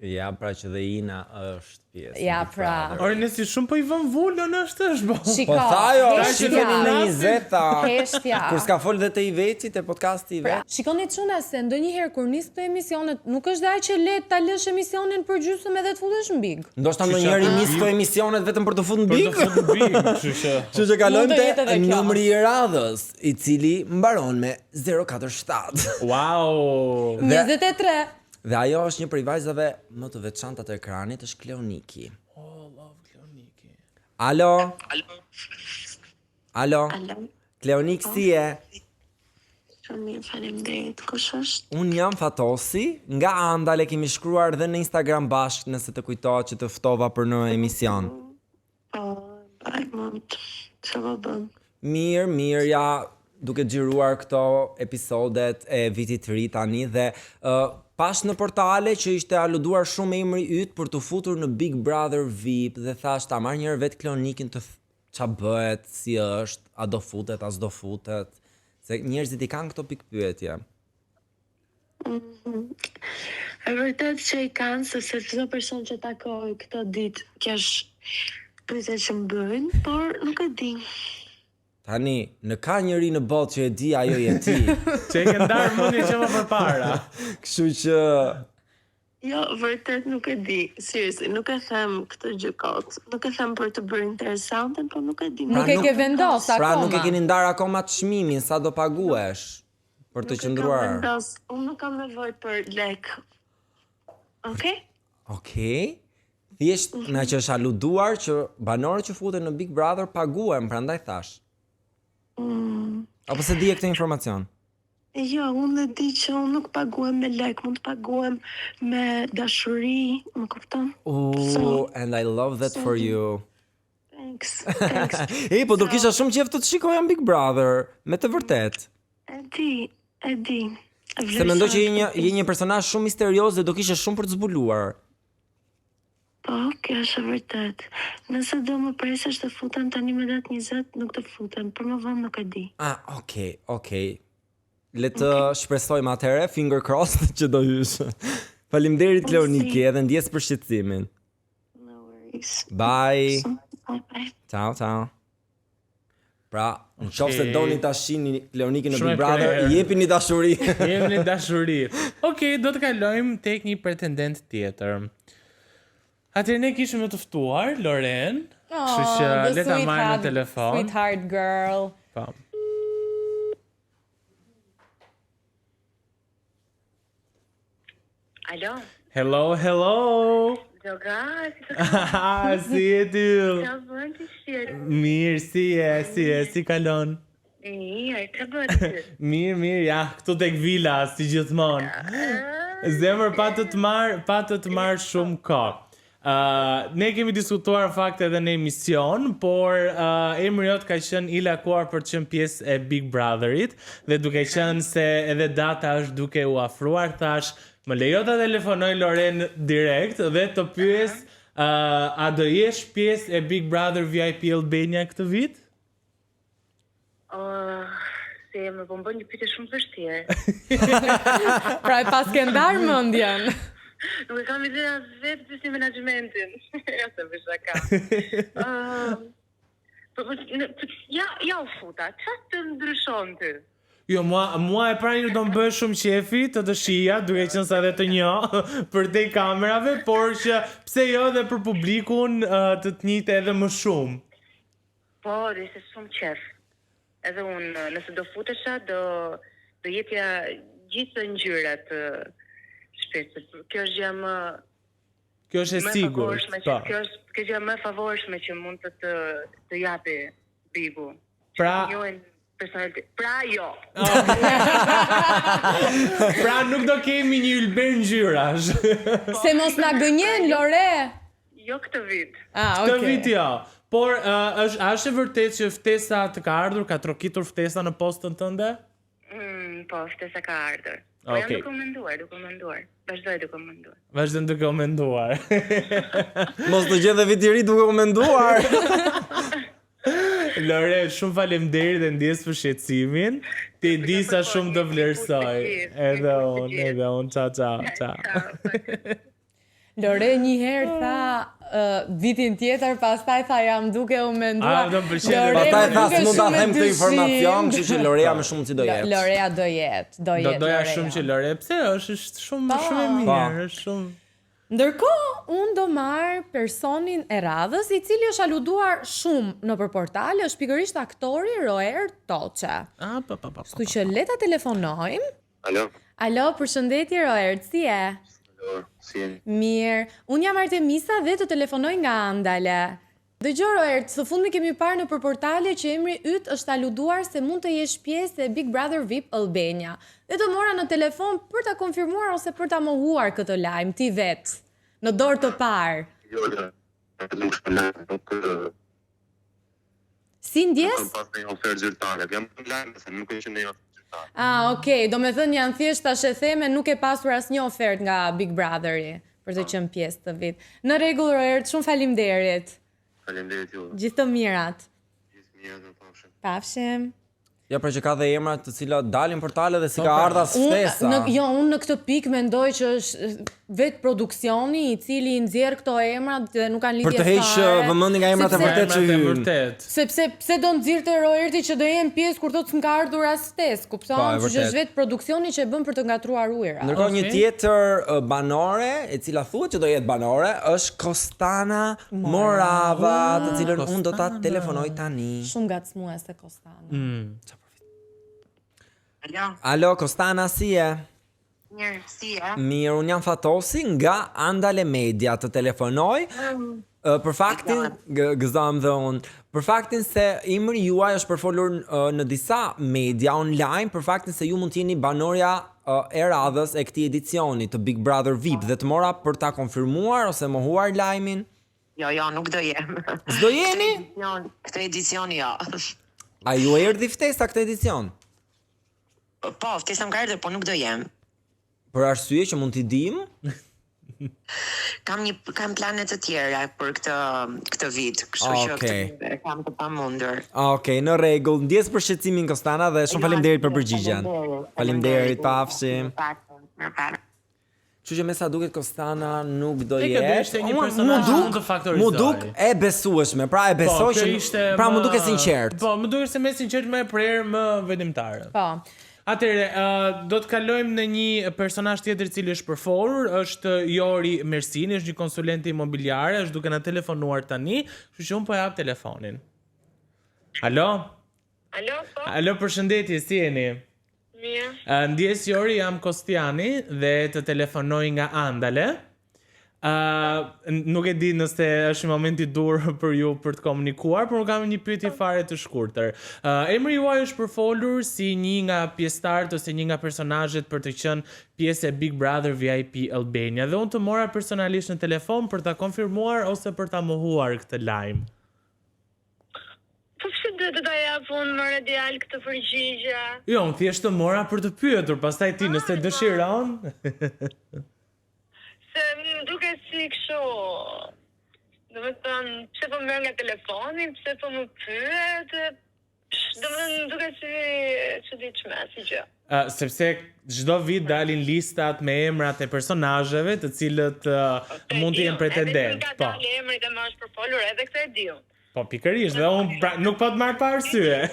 Ja, pra që dhe Ina është pjesë. Ja, pra. Ore, nësi shumë po i vën vullën është bo. Shiko, Po thajo, heshtja. që veni në 20 Heshtja. Kur s'ka fol dhe te Iveti, te podcasti i vet. Shikoni çuna se ndonjëherë kur nis këto emisionet, nuk është aq që lehtë ta lësh emisionin për gjysmë edhe të futesh në Big. Ndoshta ndonjëherë nis këto emisionet vetëm për të futur në Big. Kështu që kalojmë te numri i radhës, i cili mbaron me 047. Wow. 23. Dhe ajo është një prej vajzave më të veçanta të ekranit, është Kleoniki. Love Kleoniki. Alo. Kleonik, si je? Shumë mirë, faleminderit. Kush është? Unë jam Fatosi, nga Andale kemi shkruar dhe në Instagram bashkë nëse të kujtohet që të ftova për në emision. Po, Çfarë po bën? Mirë, ja duke xhiruar këto episodet e vitit të ri tani dhe pash në portale që ishte aluduar shumë emri yt për të futur në Big Brother VIP dhe thash ta marr një herë vet Klonikin të qa bëhet, si është, a do futet, a s'do futet, se njerëzit i kanë këto pikpyetje. E vërtet që i kanë, sepse çdo person që takoj këtë ditë kesh pyetje që më bëjnë, por nuk e di. Tani, në ka njëri në botë që e di ajo je ti. Që e ke ndarë mendje që më përpara. Kështu që Jo, vërtet nuk e di. Seriously, nuk e them këtë gjë kot. Nuk e them për të bërë interesante, por nuk e di. Nuk e ke vendos akoma. Pra nuk e keni ndarë akoma çmimin, sa do paguesh për të qëndruar. Unë nuk kam nevojë për lek. Okej. Thjesht na që është aluduar që banorët që futen në Big Brother paguhen, prandaj thash. Apo se di e këtë informacion? Jo, unë e di që unë nuk paguhem me lek, mund të paguhem me dashuri, më kupton? And I love that for you. Thanks. Po do kisha shumë qejf të shikoja në Big Brother, me të vërtet. E di. Se mendoj që je një personazh shumë misterios dhe do kishe shumë për të zbuluar. Po, kjo është e vërtet. Nëse do më presesh të futem tani me datë 20, nuk të futem, për më vonë nuk e di. Okej. Le të shpresojmë atëherë, finger crossed që do hysh. Faleminderit Leoniki, edhe ndjes për shqetësimin. No worries. Bye. Bye. Ciao. Pra, në qoftë se doni ta shihni Leonikin në Big Brother, jepini dashuri. Jepini dashuri. Okej, do të kalojmë tek një pretendent tjetër. Atëherë ne kishim të ftuar Loren, kështu që le ta marrim në telefon. Sweetheart girl. Po. Alo. Hello. Gjoga, Si e ty? Qa bën të shqirë? Mirë, si kalon? Qa bën të? Mirë, ja, këtu tek vila, si gjithmonë. Zemër pa të të marr shumë kohë. Ne kemi diskutuar fakt edhe në emision, por emri jot ka qenë i lakuar për të qenë pjesë e Big Brotherit dhe duke qenë se edhe data është duke u afruar, thash më lejo të telefonoj Loren direkt dhe të pyes a do jesh pjesë e Big Brother VIP Albania këtë vit? Se më bën një pyetje shumë vështirë. Pra e pas ke ndarë mendjen. Nuk e kam ide as vetë të si menagjementin. Ja se për shaka. Ja u futa, qa të ndryshon të? Jo, mua e pra një do më bëhe shumë qefi të shija, duke qenë sa dhe të njo për te kamerave, por që pse jo dhe për publikun të njëjtë edhe më shumë. Po, dhe ishte shumë qef. Edhe unë, nëse do futesha, do jetja gjithë ngjyrat shpesë. Kjo është gjë më... Kjo është e sigurt. Kjo është gjë më favorshme që mund të japi Bigu. Pra... Pra jo. Pra nuk do kemi një ylber ngjyrash. Se mos na gënjen Lore. Jo këtë vit. Këtë vit jo. Por është e vërtet që ftesa të ka ardhur, ka trokitur ftesa në postën tënde? Po, ftesa ka ardhur. Po jam duke menduar. Vazhdoj duke menduar. Mos të gjendë vit i ri duke menduar. Lore, shumë faleminderit dhe ndjes për shqetësimin. Ti di sa shumë të vlerësoj. Edhe unë. Ciao. Lore një herë tha vitin tjetër, pastaj tha jam duke u menduar. Pastaj tha s'mund ta them këtë informacion, kështu që Lorea më shumë si do jetë. Lorea do jetë. Doja shumë që Lore, pse është shumë e mirë, është shumë. Ndërkohë, unë do marr personin e radhës, i cili është aluduar shumë në portale, është pikërisht aktori Roer Toçe. Kështu që le ta telefonojmë. Alo, përshëndetje Roer, si je? Si je? Mirë, unë jam Artemisa dhe të telefonoj nga Andale. Dëgjoj Roer, së fundmi kemi parë në portale që emri yt është aluduar se mund të jesh pjesë e Big Brother VIP Albania. Dhe të mora në telefon për ta konfirmuar ose për ta mohuar këtë lajm ti vet, në dorë të parë. Jo, nuk shpëlaj, Si ndjes? Kam pas një ofertë zyrtare, jam online, se nuk është një ofertë zyrtare. Okej, do me thënë janë thjesht tash e theme, nuk e pasur asnjë ofertë nga Big Brotheri për të qenë pjesë të vit. Në rregull, Roert, shumë faleminderit. Faleminderit ju. Gjithë të mirat. Gjithë mirë, do pafshim. Pafshim. Ja, pra që ka dhe emra të cilat dalin portale dhe si ka ardha ftesa. Unë në këtë pikë mendoj që është vetë produksioni i cili nxjerr këto emra dhe nuk kanë lidhje fare. Për të heqë vëmendjen nga emrat e vërtet që hyn. Sepse pse do nxirrte Roerti që do jenë pjesë kur thotë s'ka ardhur as ftesë, kupton? Që është vetë produksioni që e bën për të ngatruar ujëra. Ndërkohë një tjetër banore, e cila thuhet që do jetë banore, është Kostana Morava, të cilën unë do ta telefonoj tani. Shumë ngacmuese Kostana. Alo, Kostana, si je? Mirë, si je? Mirë, unë jam Fatosi nga Andale Media, të telefonoj për faktin, gëzam dhe unë, për faktin se emri juaj është përfolur në disa media online, për faktin se ju mund t'jeni banorja e radhës e këtij edicioni të Big Brother VIP dhe të mora për ta konfirmuar ose mohuar lajmin. Jo, nuk do jem. S'do jeni? Këtë edicion, jo. A ju erdhi ftesa këtë edicion? Po, ftesa më ka erdhur, po nuk do jem. Për arsye që mund t'i dim? Kam plane të tjera për këtë vit, kështu që kam të pamundur. Okej, në rregull. Ndjes për shqetësimin Kostana dhe shumë faleminderit për përgjigjen. Faleminderit, pafshim. Kështu që me sa duket Kostana nuk do jetë. Mu duk e besueshme, pra e besoj që pra mu duket sinqert. Po, më duket se më sinqert më e prerë më vendimtare. Po. Atëre, do të kalojmë në një personazh tjetër i cili është përfolur, është Jori Mersini, është një konsulent imobiliare, është duke na telefonuar tani, kështu që unë po jap telefonin. Alo? Alo, po? Alo, përshëndetje, si jeni? Mirë. Ndjes Jori, jam Kostiani dhe të telefonoj nga Andale. Nuk e di nëse është një moment i dur për ju për të komunikuar, por kam një pyetje fare të shkurtër. Emri juaj është përfolur si një nga pjesëtarët ose një nga personazhet për të qenë pjesë e Big Brother VIP Albania dhe unë të mora personalisht në telefon për ta konfirmuar ose për ta mohuar këtë lajm. Po pse do të jap unë më radial këtë përgjigje? Jo, unë thjesht të mora për të pyetur, pastaj ti nëse dëshiron. Se më duke si kështu, do me thënë, pse po më merr nga telefoni, pse po më pyet, do me duke si çuditshme, si gjë. Sepse çdo vit dalin listat me emrat e personazheve të cilët mund të jenë pretendent. Po. Ka emrit e më është përfolur edhe këtë e diu. Po pikërisht, dhe unë nuk po të marr pa arsye.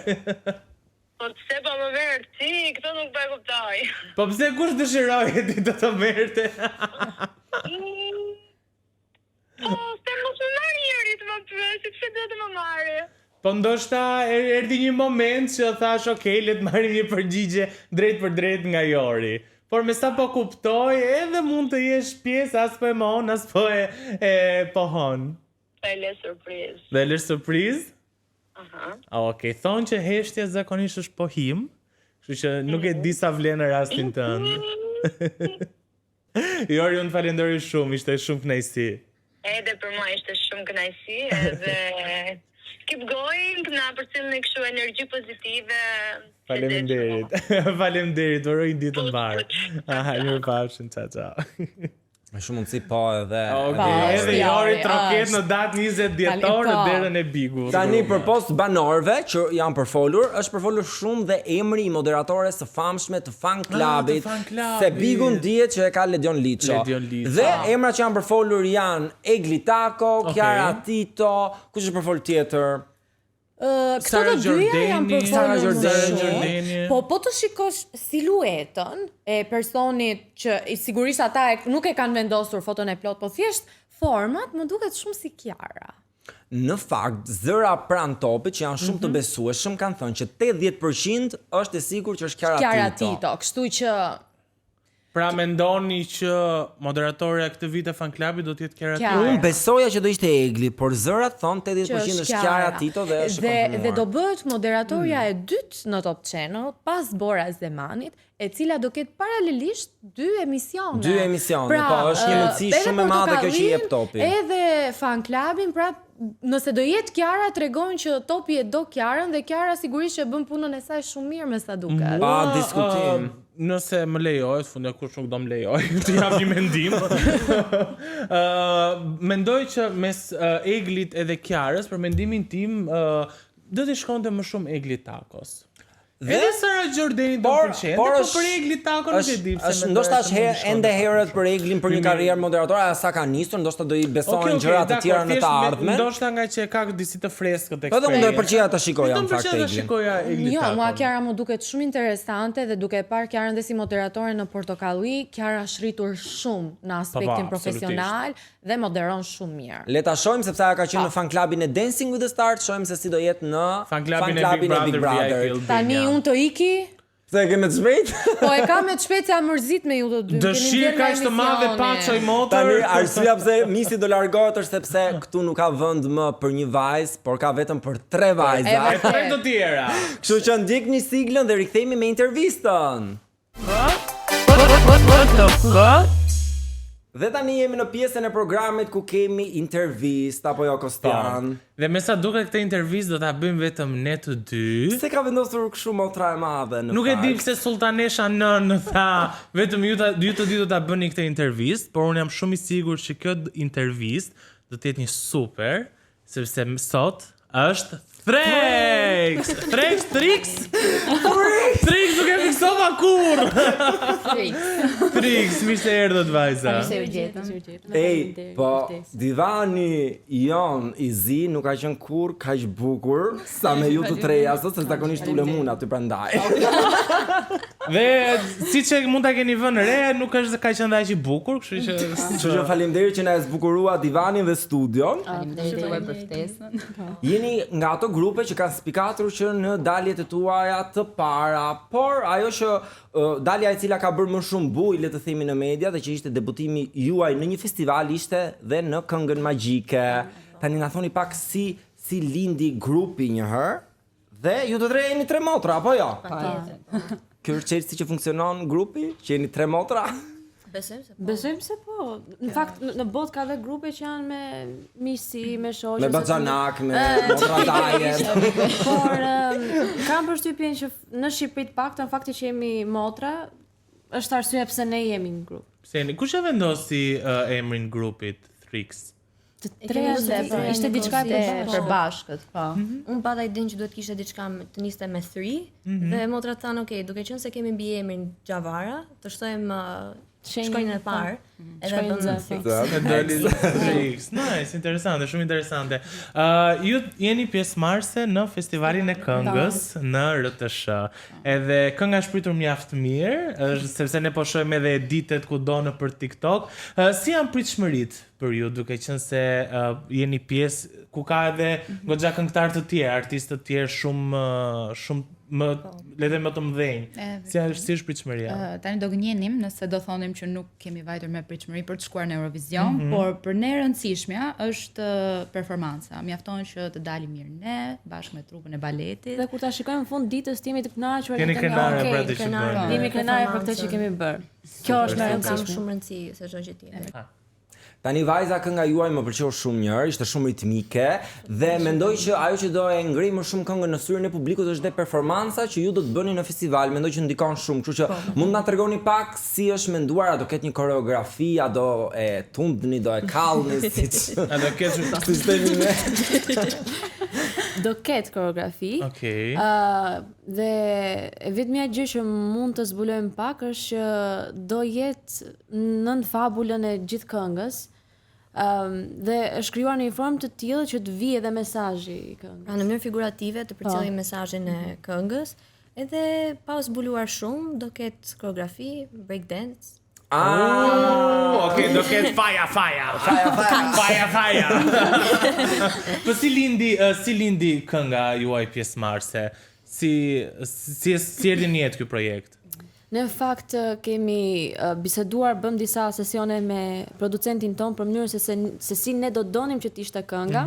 Po pse po më merr ti, këtë nuk po e kuptoj. Po pse kush dëshiroj ti të të merrte? Po, se mos më marrë njëri të më pyet, pse do të më marrë? Po ndoshta erdhi një moment që thash, okay, le të marrim një përgjigje drejt për drejt nga Jori. Por me sa po kuptoj, edhe mund të jesh pjesë, as po e mohon, as po e pohon. Dhe le surprizë. Dhe le surprizë? Aha. Okej, thonë që heshtja zakonisht është pohim, kështu që nuk e di sa vlen në rastin tënd. Jori, unë falenderoj shumë, ishte shumë kënaqësi. Edhe për mua ishte shumë kënaqësi, edhe keep going, na përcjellni kështu energji pozitive. Faleminderit. Faleminderit, uroj ditë të mbarë. Mirupafshim, ciao. Me shumë mundësi po edhe. Edhe Jori troket në datë 20 dhjetor në derën e Bigut. Tani për post banorëve që janë përfolur, është përfolur shumë dhe emri i moderatores së famshme të fan klubit. Se Bigu dihet që e ka Ledion Liço. Dhe emrat që janë përfolur janë Egli Tako, Chiara Tito, kush është përfolur tjetër? Këto të dyja janë përfolur. Po të shikosh siluetën e personit që sigurisht ata nuk e kanë vendosur foton e plot, po thjesht format më duket shumë si Chiara. Në fakt, zëra pranë topit që janë shumë të besueshëm kanë thënë që 80% është e sigurt që është Chiara Tito. Kështu që pra mendoni që moderatorja këtë vit e fan klubit do të jetë Chiara Tito? Unë besoja që do ishte Egli, por zërat thonë 80% është Chiara Tito dhe është konfirmuar. Dhe do bëhet moderatorja e dytë në Top Channel pas Bora Zemanit, e cila do ketë paralelisht 2 emisione. 2 emisione, po është një mundësi shumë e madhe kjo që i jep topi. Edhe fan klubin, pra nëse do jetë Kiara tregon që Topi e do Kiarën dhe Kiara sigurisht që bën punën e saj shumë mirë me sa duket. Pa diskutim. Nëse më lejoj, fundi kush nuk do më lejoj, të jap një mendim. Mendoj që mes Eglit edhe Kiarës, për mendimin tim, do të shkonte më shumë Egli Takos. Edhe Sara Gjordeni do pëlqen, por për Egli Tako nuk e di pse. Ndoshta është ende herët për Eglin për një karrierë moderatore, sa ka nisur, ndoshta do i besohen gjëra të tjera në të ardhmen. Ndoshta nga që ka disi të freskët eksperiencë. Po do më pëlqeja ta shikoja në fakt Eglin. Jo, mua Kiara më duket shumë interesante dhe duke parë Kiarën dhe si moderatore në Portokalli, Kiara shritur shumë në aspektin profesional dhe moderon shumë mirë. Le ta shohim sepse ajo ka qenë në fan klubin e Dancing with the Stars, shohim se si do jetë në fan klubin e Big Brother. Tani unë të iki. Se e ke me të shpejt? Po e ka me të shpejt se a mërzit me ju të dy. Dëshirë ka ishte madhe paçoj motor. Tani arsyeja pse Misi do largohet është sepse këtu nuk ka vend më për një vajzë, por ka vetëm për 3 vajza. E 3 të tjera. Kështu që ndjekni siglën dhe rikthehemi me intervistën. Dhe tani jemi në pjesën e programit ku kemi intervistë, apo jo Kostan? Dhe me sa duket këtë intervistë do ta bëjmë vetëm ne të dy. Pse ka vendosur kështu motra e madhe në fakt? Nuk e di pse Sultanesha nën tha, vetëm ju të dy do ta bëni këtë intervistë, por unë jam shumë i sigurt që kjo intervistë do të jetë një super, sepse sot është Trix, nuk e fiksova kur. Trix, mirë se erdhët vajza. Ej, po divani jon i zi nuk ka qenë kur kaq bukur sa me ju të treja sot, se zakonisht ulem unë aty prandaj. Dhe siç e mund ta keni vënë re, nuk është ka qenë aq i bukur, kështu që faleminderit që na e zbukurua divanin dhe studion. Faleminderit për ftesën. Jeni nga ato grupe që kanë spikatur që në daljet e tuaja të para, por ajo që dalja e cila ka bërë më shumë buj, le të themi në media, dhe që ishte debutimi juaj në një festival ishte dhe në Këngën Magjike. Tani na thoni pak si lindi grupi një herë, dhe ju të tre jeni 3 motra, apo jo? Kjo është çelësi që funksionon grupi, që jeni 3 motra? Besojmë se po. Në fakt në botë ka dhe grupe që janë me misi, me shoqë, me baxanak, me motra daje. Por kam përshtypjen që në Shqipëri të paktën fakti që jemi motra është arsye pse ne jemi në grup. Kush e vendosi emrin grupit Trix? Të treja ishte diçka e përbashkët, po. Unë pata idenë që duhet kishte diçka të niste me 3 dhe motrat thanë, okay, duke qenë se kemi mbi emrin Gjavara, të shtojmë shkojnë e parë, edhe bëmë Trix. Nice, interesante, shumë interesante. Ju jeni pjesëmarrëse në festivalin e këngës në RTS. Edhe kënga është pritur mjaft mirë, sepse ne po shohim edhe editet kudo nëpër TikTok. Si janë pritshmëritë për ju, duke qenë se jeni pjesë ku ka edhe goxha këngëtar të tjerë, artistë të tjerë shumë le të më të mëdhenj. Si është pritshmëria? Tani do gënjenim nëse do thonim që nuk kemi vajtur me pritshmëri për të shkuar në Eurovision, por për ne rëndësishmja është performanca. Mjafton që të dalim mirë ne, bashkë me trupin e baletit. Dhe kur ta shikojmë në fund ditës timi të kënaqur, jemi krenare për atë që bëni. Jemi krenare për këtë që kemi bërë. Kjo është më rëndësishme. Shumë rëndësi se çdo gjë tjetër. Tani vajza, kënga juaj më pëlqeu shumë një herë, ishte shumë ritmike dhe mendoj që ajo që do e ngri më shumë këngën në syrin e publikut është dhe performanca që ju do të bëni në festival, mendoj që ndikon shumë, kështu që mund na tregoni pak si është menduar, a do ketë një koreografi, a do e tundni, do e kallni siç a do ketë sistemi me do ketë koreografi. Okej. Dhe e vetmja gjë që mund të zbulojmë pak është që do jetë nën fabulën e gjithë këngës. Dhe është krijuar në një formë të tillë që të vijë edhe mesazhi i këngës. Pra në mënyrë figurative të përcjellim mesazhin e këngës, edhe pa u zbuluar shumë, do ketë koreografi, break dance. Okay, do ketë faja. Po si lindi kënga juaj pjesëmarrëse? Si erdhi në jetë ky projekt? Në fakt kemi biseduar, bëm disa sesione me producentin ton për mënyrën se si ne do donim që të ishte kënga.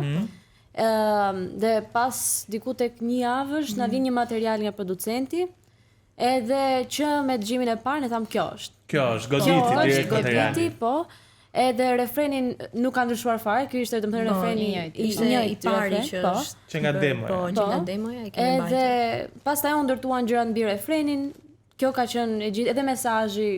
Dhe pas diku tek një javësh na vjen një material nga producenti, edhe që me dëgjimin e parë ne tham kjo është. Kjo është goditi direkt materiali. Po. Edhe refrenin nuk ka ndryshuar fare, ky ishte domethënë refreni i pari që është që nga demoja. Po, që nga demoja e kemi mbajtur. Edhe pastaj u ndërtuan gjërat mbi refrenin. Kjo ka qenë e gjithë edhe mesazhi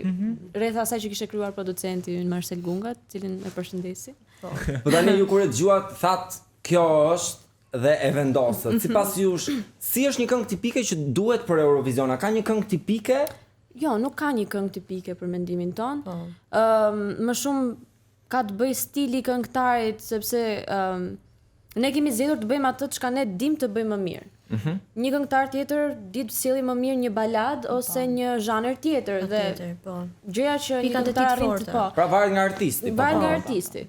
rreth asaj që kishte krijuar producenti ynë Marcel Gunga, cilin e përshëndesi. Po tani ju kur e dëgjuat thatë kjo është dhe e vendosët. Sipas jush, si është një këngë tipike që duhet për Eurovision? A ka një këngë tipike? Jo, nuk ka një këngë tipike për mendimin ton. Më shumë ka të bëj stili këngëtarit, sepse ne kemi zgjedhur të bëjmë atë çka ne dim të bëjmë më mirë. Një këngëtar tjetër di të sjellë më mirë një balad ose një zhanër tjetër dhe gjëja që një këngëtar arrin të Pra varet nga artisti. Varet nga artisti.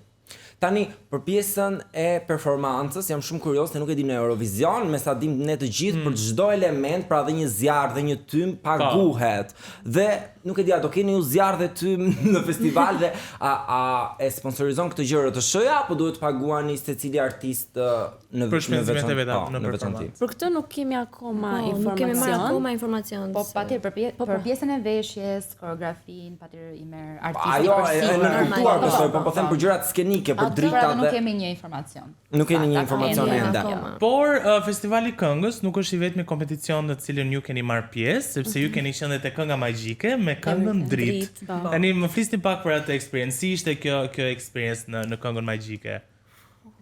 Tani, për pjesën e performancës, jam shumë kurioz, ne nuk e dim në Eurovision, me sa dim ne të gjithë për çdo element, pra dhe një zjarr dhe një tym paguhet. Dhe nuk e di, a do keni ju zjarr dhe tym në festival dhe a e sponsorizon këtë gjë RTS-ja apo duhet të paguani secili artist në veçantë? Për këtë nuk kemi akoma informacion. Nuk kemi marrë akoma informacion. Po patjetër për pjesën e veshjes, koreografin, patjetër i merr artisti për si. Ajo e nënkuptuar, po them për gjërat skenike, për drita dhe nuk kemi një informacion. Nuk keni një informacion ende. Por festivali i këngës nuk është i vetmi kompeticion në cilin ju keni marrë pjesë, sepse ju keni qenë te kënga magjike me këngën dritë. Tani më flisni pak për atë experience. Si ishte kjo experience në këngën magjike?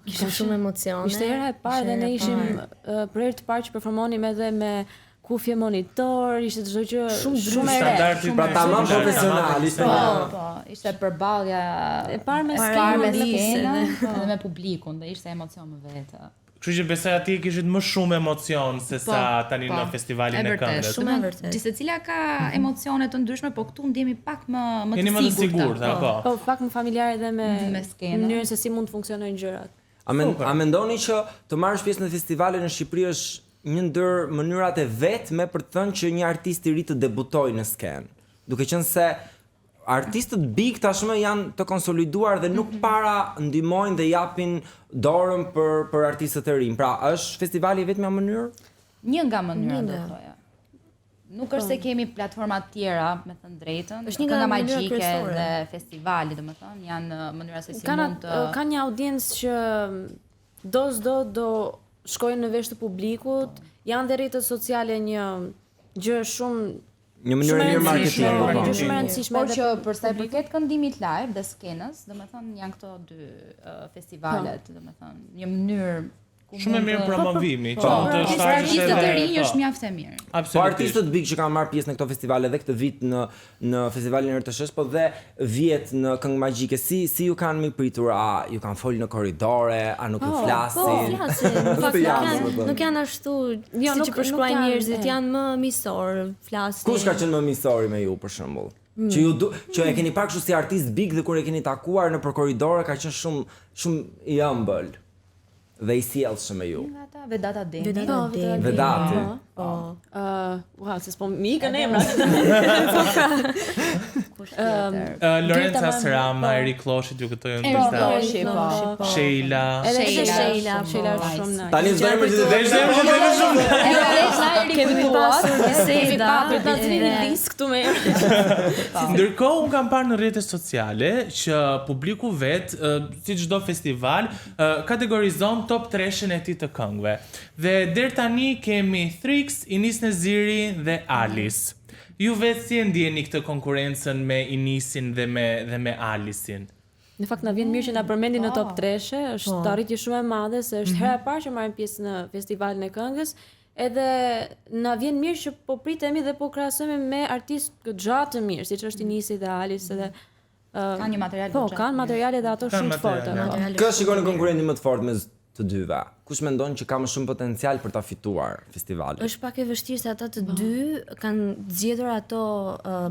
Kishim shumë emocione. Ishte hera e parë dhe ne ishim për herë të parë që performonim edhe me kufje monitor, ishte çdo gjë shumë e re. Pra tamam profesional, ishte. Po, ishte përballja e parë me skenën dhe me publikun, dhe ishte emocion më vetë. Kështu që besoj atje kishit më shumë emocion se sa tani në festivalin e këngës. Shumë e vërtetë. Gjithsecila ka emocione të ndryshme, po këtu ndjemi pak më të sigurt. Jeni më të sigurt, po. Po, pak më familjare dhe me mënyrën se si mund të funksionojnë gjërat. A mendoni që të marrësh pjesë në festivale në Shqipëri është një ndër mënyrat e vetme për të thënë që një artist i ri të debutojë në skenë? Duke qenë se artistët big tashmë janë të konsoliduar dhe nuk para ndihmojnë dhe japin dorën për artistët e rinj. Pra, është festivali vetëm një mënyrë? Një nga mënyrat, do thoya. Nuk është se kemi platforma të tjera, me thënë drejtën. Është një nga magjike dhe festivali, domethënë, janë mënyra se si mund të ka një audiencë që do shkojnë në vesh të publikut, janë dhe rrjetet sociale një gjë shumë një mënyrë e mirë marketingu. Shumë e rëndësishme. Por që për sa i përket këndimit live dhe skenës, domethënë janë këto dy festivalet, domethënë një mënyrë shumë e mirë promovimi, që të shfaqësh artistët e rinj është mjaft e mirë. Po artistët big që kanë marrë pjesë në këto festivale dhe këtë vit në festivalin e RTS-s, po dhe vjet në këngë magjike, si ju kanë mikpritur, a ju kanë folë në korridore, a nuk ju flasin? Po, flasin. Nuk janë ashtu siç përshkruajnë njerëzit, janë më miqësor, flasin. Kush ka qenë më miqësor me ju për shembull? Që e keni pak kështu si artist big dhe kur e keni takuar nëpër korridore ka qenë shumë i ëmbël. Dhe i sjellshëm me ju. Vedata Deni. Vedati. Ua, se s'po mi ikën emrat. Lorenza Srama, Erik Kloshi ju këtojnë në festival. Sheila. Sheila është shumë nice. Tani zëmë të shumë. Kemi pasur biseda, një disk këtu me. Ndërkohë un kam parë në rrjetet sociale që publiku vet, si çdo festival, kategorizon top 3-shin e tij të këngëve. Dhe deri tani kemi Thrix, Inis Neziri dhe Alice. Ju vetë si e ndjeni këtë konkurrencën me Inisin dhe me Alicein? Në fakt na vjen mirë që na përmendin në top 3-she, është arritje shumë e madhe se është hera e parë që marrim pjesë në festivalin e këngës. Edhe na vjen mirë që po pritemi dhe po krahasojmë me artistë goxha të mirë, siç është Inisi dhe Alice edhe kanë një material po, kanë materiale dhe ato shumë të forta. Kë shikoni konkurrentin më të fortë mes të dyve? Kush mendon që ka më shumë potencial për ta fituar festivalin? Është pak e vështirë se ata të dy kanë zgjedhur ato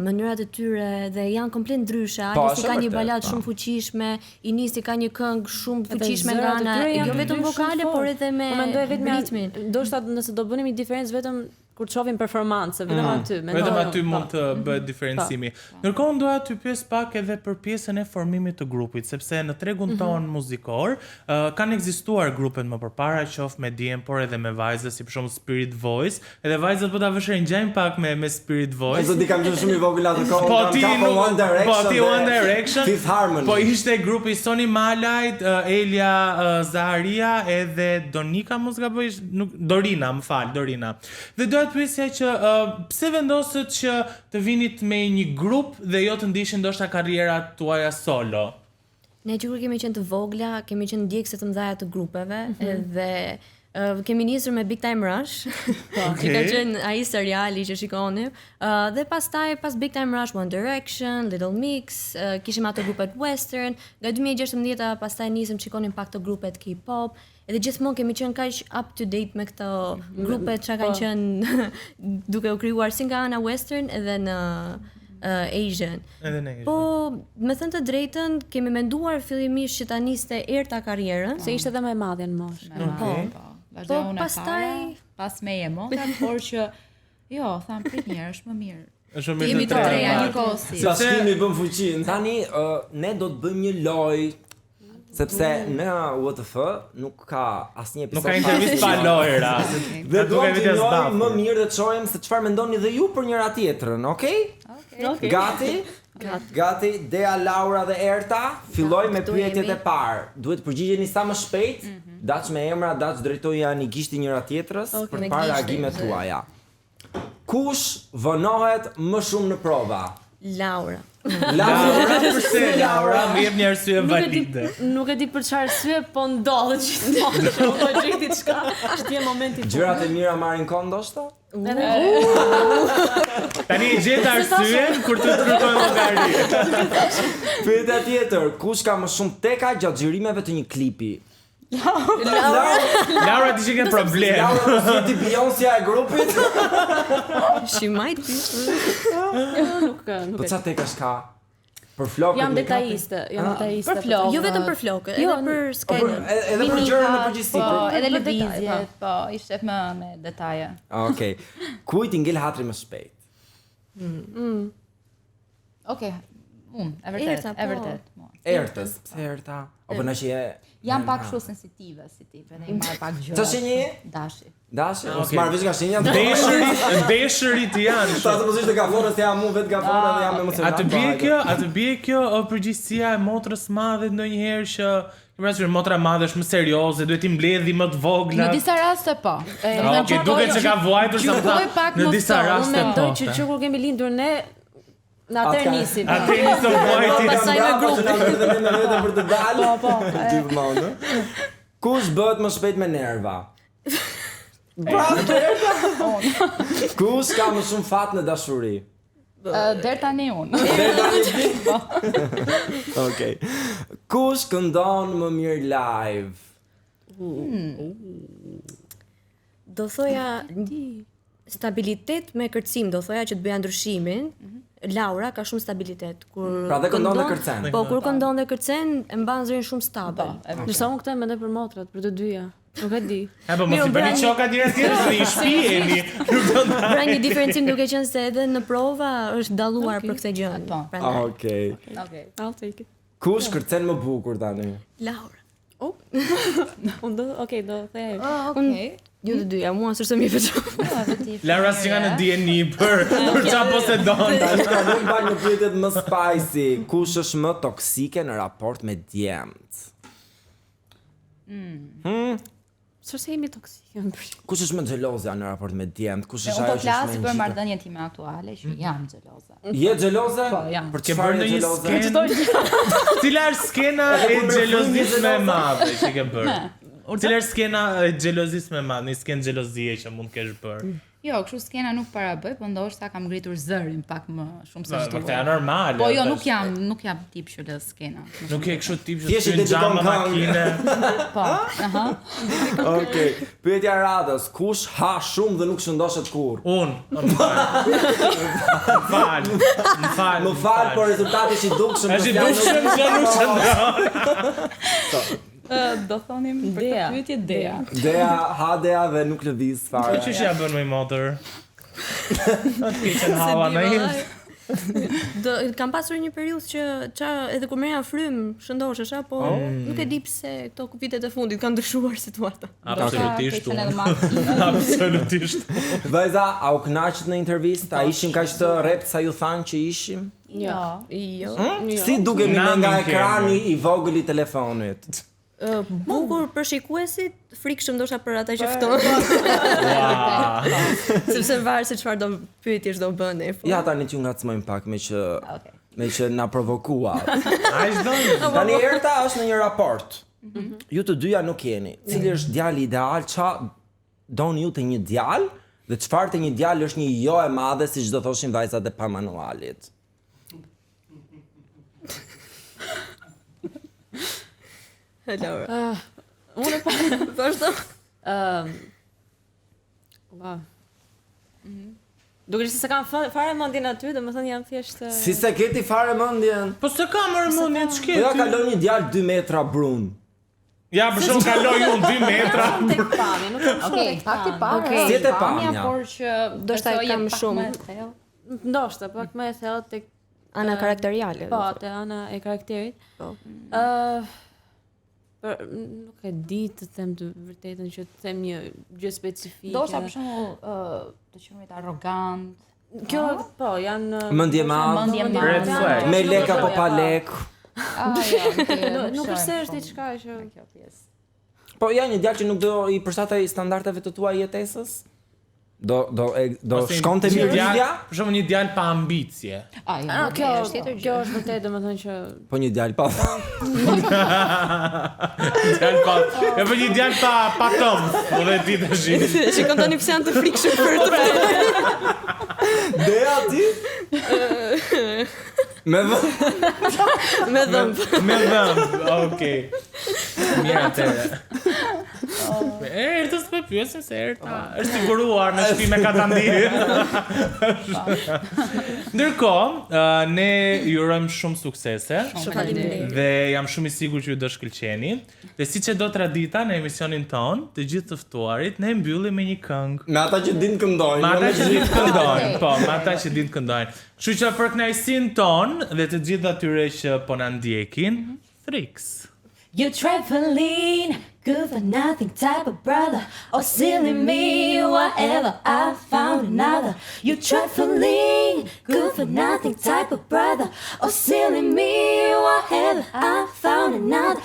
mënyrat e tyre dhe janë komplet ndryshe. Alice ka një balad shumë fuqishme, Inisi ka një këngë shumë fuqishme nga ana, jo vetëm vokale, por edhe me ritmin. Ndoshta nëse do bënim një diferencë vetëm kur të shohim performancë, vetëm aty, vetëm aty mund të bëhet diferencimi. Ndërkohë doja ty pyes pak edhe për pjesën e formimit të grupit, sepse në tregun ton muzikor kanë ekzistuar grupet më përpara, qoftë me djem, por edhe me vajzë, si për shembull Spirit Voice, edhe vajzat po ta vëshëringjajnë pak me Spirit Voice. Ose di kam qenë shumë i vogël atë kohë. Po ti One Direction. Fifth Harmony. Po ishte grupi Sony Malajt, Elia Zaharia edhe Donika mos gaboj, Dorina. Dhe doja të pyesja që pse vendosët që të vinit me një grup dhe jo të ndishin ndoshta karrierat tuaja solo? Ne që kur kemi qenë të vogla, kemi qenë ndjekëse të mëdha të grupeve dhe kemi nisur me Big Time Rush, që ka qenë ai seriali që shikonim, dhe pastaj pas Big Time Rush One Direction, Little Mix, kishim ato grupet western, nga 2016 pastaj nisëm të shikonim pak të grupet K-pop, edhe gjithmonë kemi qenë kaq up to date me këto grupe që kanë qenë duke u krijuar si nga ana western edhe në Asian. Po, me thënë të drejtën, kemi menduar fillimisht që ta niste erta karrierën, se ishte edhe më e madhe në moshë. Po, pastaj pas me emota, por që jo, tham prit njërë, është më mirë. Jemi të treja një kosi. Bashkimi bën fuqinë. Tani ne do të bëjmë një lojë, sepse në WTF nuk ka asnjë episod. Nuk ka intervistë pa lojëra. Dhe duam të lojmë më mirë dhe të shohim se çfarë mendoni dhe ju për njëra tjetrën, okay? Gati? Gati, Dea, Laura dhe Erta, filloj me pyetjet e parë. Duhet të përgjigjeni sa më shpejt, daç me emra, daç drejtoja një gishti njëra tjetrës për të parë reagimet tuaja. Kush vënohet më shumë në prova? Laura. Përse Laura më jep një arsye valide. Nuk e di për çfarë arsye, po ndodhet gjithmonë. Po gjej diçka, është një momenti. Gjërat e mira marrin kohë ndoshta? Tani e gjet arsyen kur të kërkojmë llogari. Pyetja tjetër, kush ka më shumë teka gjatë xhirimeve të një klipi? Laura ti që ke problem. Laura si ti Beyoncé e grupit? She might be. Nuk. Po çfarë tekash ka? Për flokët. Jam detajiste. Për flokët. Jo vetëm për flokët, edhe për skenën. Edhe për gjëra në përgjithësi. Po, edhe lëvizjet, po, ishte më me detaje. Okej. Kujt i ngel hatri më shpejt? Okej. E vërtet. Ertës, pse Erta? Apo na që jam pak kështu sensitive si ti, edhe i marr pak gjëra. Ç'është një? Dashi. Mos marr veç nga shenja. Dëshirit janë. Ta të mos ishte gafora se jam unë vet gafora dhe jam emocional. Atë bie kjo përgjegjësia e motrës së madhe ndonjëherë që Për motra madhe është më serioze, duhet i mbledhi më të vogla. Në disa raste po. Okej, duket se ka vuajtur sa më në disa raste po. Unë mendoj që kur kemi lindur ne në atëherë nisim. Atëherë nisëm vuajti. Pastaj me grupin. Ne vetëm për të dalë. Po. Gjithmonë. Kush bëhet më shpejt me nerva? Bravo. Kush ka më shumë fat në dashuri? Der tani unë. Okej. Kush këndon më mirë live? Do thoja stabilitet me kërcim, do thoja që të bëja ndryshimin. Laura ka shumë stabilitet kur pra dhe këndon dhe kërcen. Po kur këndon dhe kërcen e mban zërin shumë stabil. Ndërsa unë këtë mendoj për motrat, për të dyja. Nuk e di. Po mos i bëni çoka direkt në shtëpi jeni. Pra një diferencim duke qenë se edhe në prova është dalluar për këtë gjë. Okej. I'll take it. Kush kërcen më bukur tani? Laura. Unë do thej. Okej. Ju të dyja, mua s'është më pëlqen. Laura si nga në DNA për çfarë po se don. Ka vënë pak në pyetjet më spicy. Kush është më toksike në raport me djemt? Çfarë jemi toksike? Kush është më xheloze në raport me djemt? Kush është ajo që flas për marrëdhënien time aktuale, që jam xheloze. Je xheloze? Po, jam. Për çfarë je xheloze? Cila është skena e xhelozisë më e madhe që ke bërë? Cila është skena e xhelozisë më e madhe, një skenë xhelozie që mund të kesh bërë? Jo, kështu skena nuk para bëj, po ndoshta kam ngritur zërin pak më shumë se çdo. Po, është normale. Po jo, nuk jam tip që lë skena. Nuk je kështu tip që të xhama makine. Po, aha. Okej. Pyetja radhës, kush ha shumë dhe nuk shëndoshet kurrë? Unë. Më fal, por rezultati është i dukshëm. Është i dukshëm që nuk shëndon. Do thonim për këtë pyetje Dea. Ha Dea dhe nuk lëviz fare. Po ç'është ja bën me motor? Atë kishen hava në hill. Kam pasur një periudhë që edhe kur merja frym shëndoshesha, po nuk e di pse këto vitet e fundit kanë ndryshuar situata. Absolutisht. Absolutisht. Vajza, a u kënaqët në intervistë? A ishim kaq të rrept sa ju thanë që ishim? Jo. Si dukemi nga ekrani I vogël I telefonit? Bukur për shikuesit, frikshëm ndoshta për ata që ftojnë. Sepse varet se çfarë do pyetjesh do bëni. Ja tani që ngacmojmë pak me që na provokua. Tani Erta është në një raport. Ju të dyja nuk jeni. Cili është djali ideal? Ça doni ju të një djalë dhe çfarë të një djalë është një jo e madhe siç do thoshin vajzat e pa manualit? Laura. Unë vazhdo. Duke që se kam fare mendjen aty, domethënë jam thjesht Si se keti fare mendjen? Po se kam mendjen ç'keti? Po ja kalon një djalë 2 metra brun. Ja, për shumë kaloj unë 2 metra. Tek pamja, nuk kam Pak të parë. Si e te pamja? Por që ndoshta kam shumë. Ndoshta pak më e thellë tek ana karakteriale. Po, te ana e karakterit. Po. Nuk e di të them të vërtetën që të them një gjë specifike. Ndoshta për shembull të quhet arrogant. Kjo po, janë Mendje madhe. Red flag. Me lek apo pa lek. Nuk është se është diçka që kjo pjesë. Po ja një djalë që nuk do I përshtatej standardeve të tua jetesës? Do shkonte mirë lidhja? Për shembull një djalë pa ambicie. Kjo është vërtet domethënë që Po një djalë pa. Djalë pa. Ja po një djalë pa tom. Po dhe ti tash. Shikon tani pse janë të frikshëm për të. Dea ti? Me dhëmb. Okej. Mirë atëre. Erta s'po pyesim se Erta është siguruar në shtëpi me katandirin. Ndërkohë, ne ju urojmë shumë suksese. Dhe jam shumë I sigurt që ju do shkëlqeni. Dhe siç e do tradita në emisionin ton, të gjithë të ftuarit ne mbyllim me një këngë. Me ata që din të këndojnë. Me ata që din të këndojnë, po, me ata që din të këndojnë. Kështu që për kënaqësinë ton dhe të gjithë atyre që po na ndjekin, Thrix. You trampoline, good for nothing type of brother. Oh, silly me, whatever, I found another. You trampoline, good for nothing type of brother. Oh, silly me, whatever, I found another.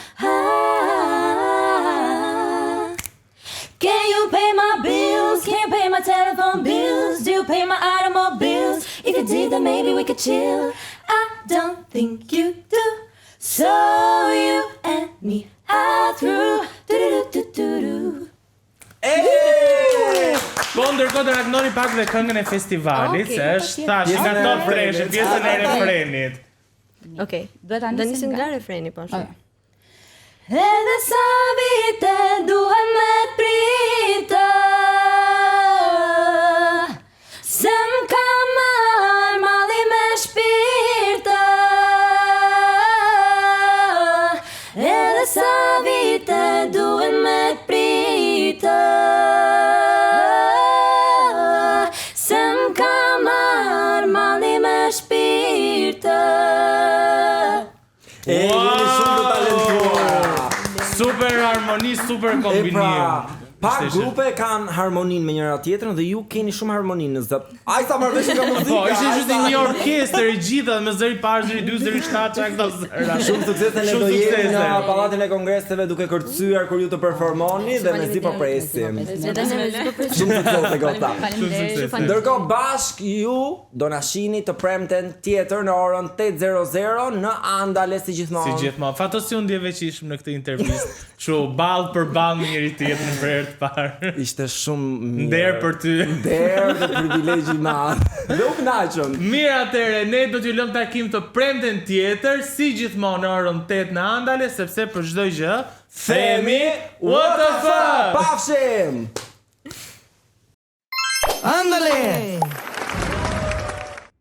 Can you pay my bills? Can you pay my telephone bills? Do you pay my automobiles? If you did, then maybe we could chill. I don't think you do. So you and me are through. Do-do-do-do-do-do. Po ndërkohë të raknoni pak dhe këngën e festivalit, se është thash nga top fresh, pjesën e refrenit. Okej. Do nisim nga refreni po ashtu. Edhe sa vite duhem me t'pritë, se m'ka marrë malli me shpirtë. Edhe sa vite duhem me t'pritë, se m'ka marrë malli me shpirtë. Jeni shumë talentuar. Super harmoni, super kombinim. Pa grupe kanë harmoninë me njëra tjetrën dhe ju keni shumë harmoninë. Ai sa marrëvesh nga muzika. Po, ishte gjithë një orkestër e gjitha me zëri parë, zëri 2, zëri 7 çka këto zëra. Shumë suksese ne do jemi në pallatin e kongreseve duke kërcyer kur ju të performoni dhe mezi po presim. Shumë suksese gota. Ndërkohë bashk ju do na shihni të premten tjetër në orën 8:00 në Andale si gjithmonë. Si gjithmonë. Fatosi u ndjeve që ishim në këtë intervistë, kështu ball për ball me njëri tjetrin për herë të parë. Ishte shumë nder për ty. Nder dhe privilegj I madh. Dhe u kënaqëm. Mirë atëre, ne do t'ju lëm takim të premten tjetër, si gjithmonë në orën 8 në Andale, sepse për çdo gjë themi what the fuck. Pafshim. Andale.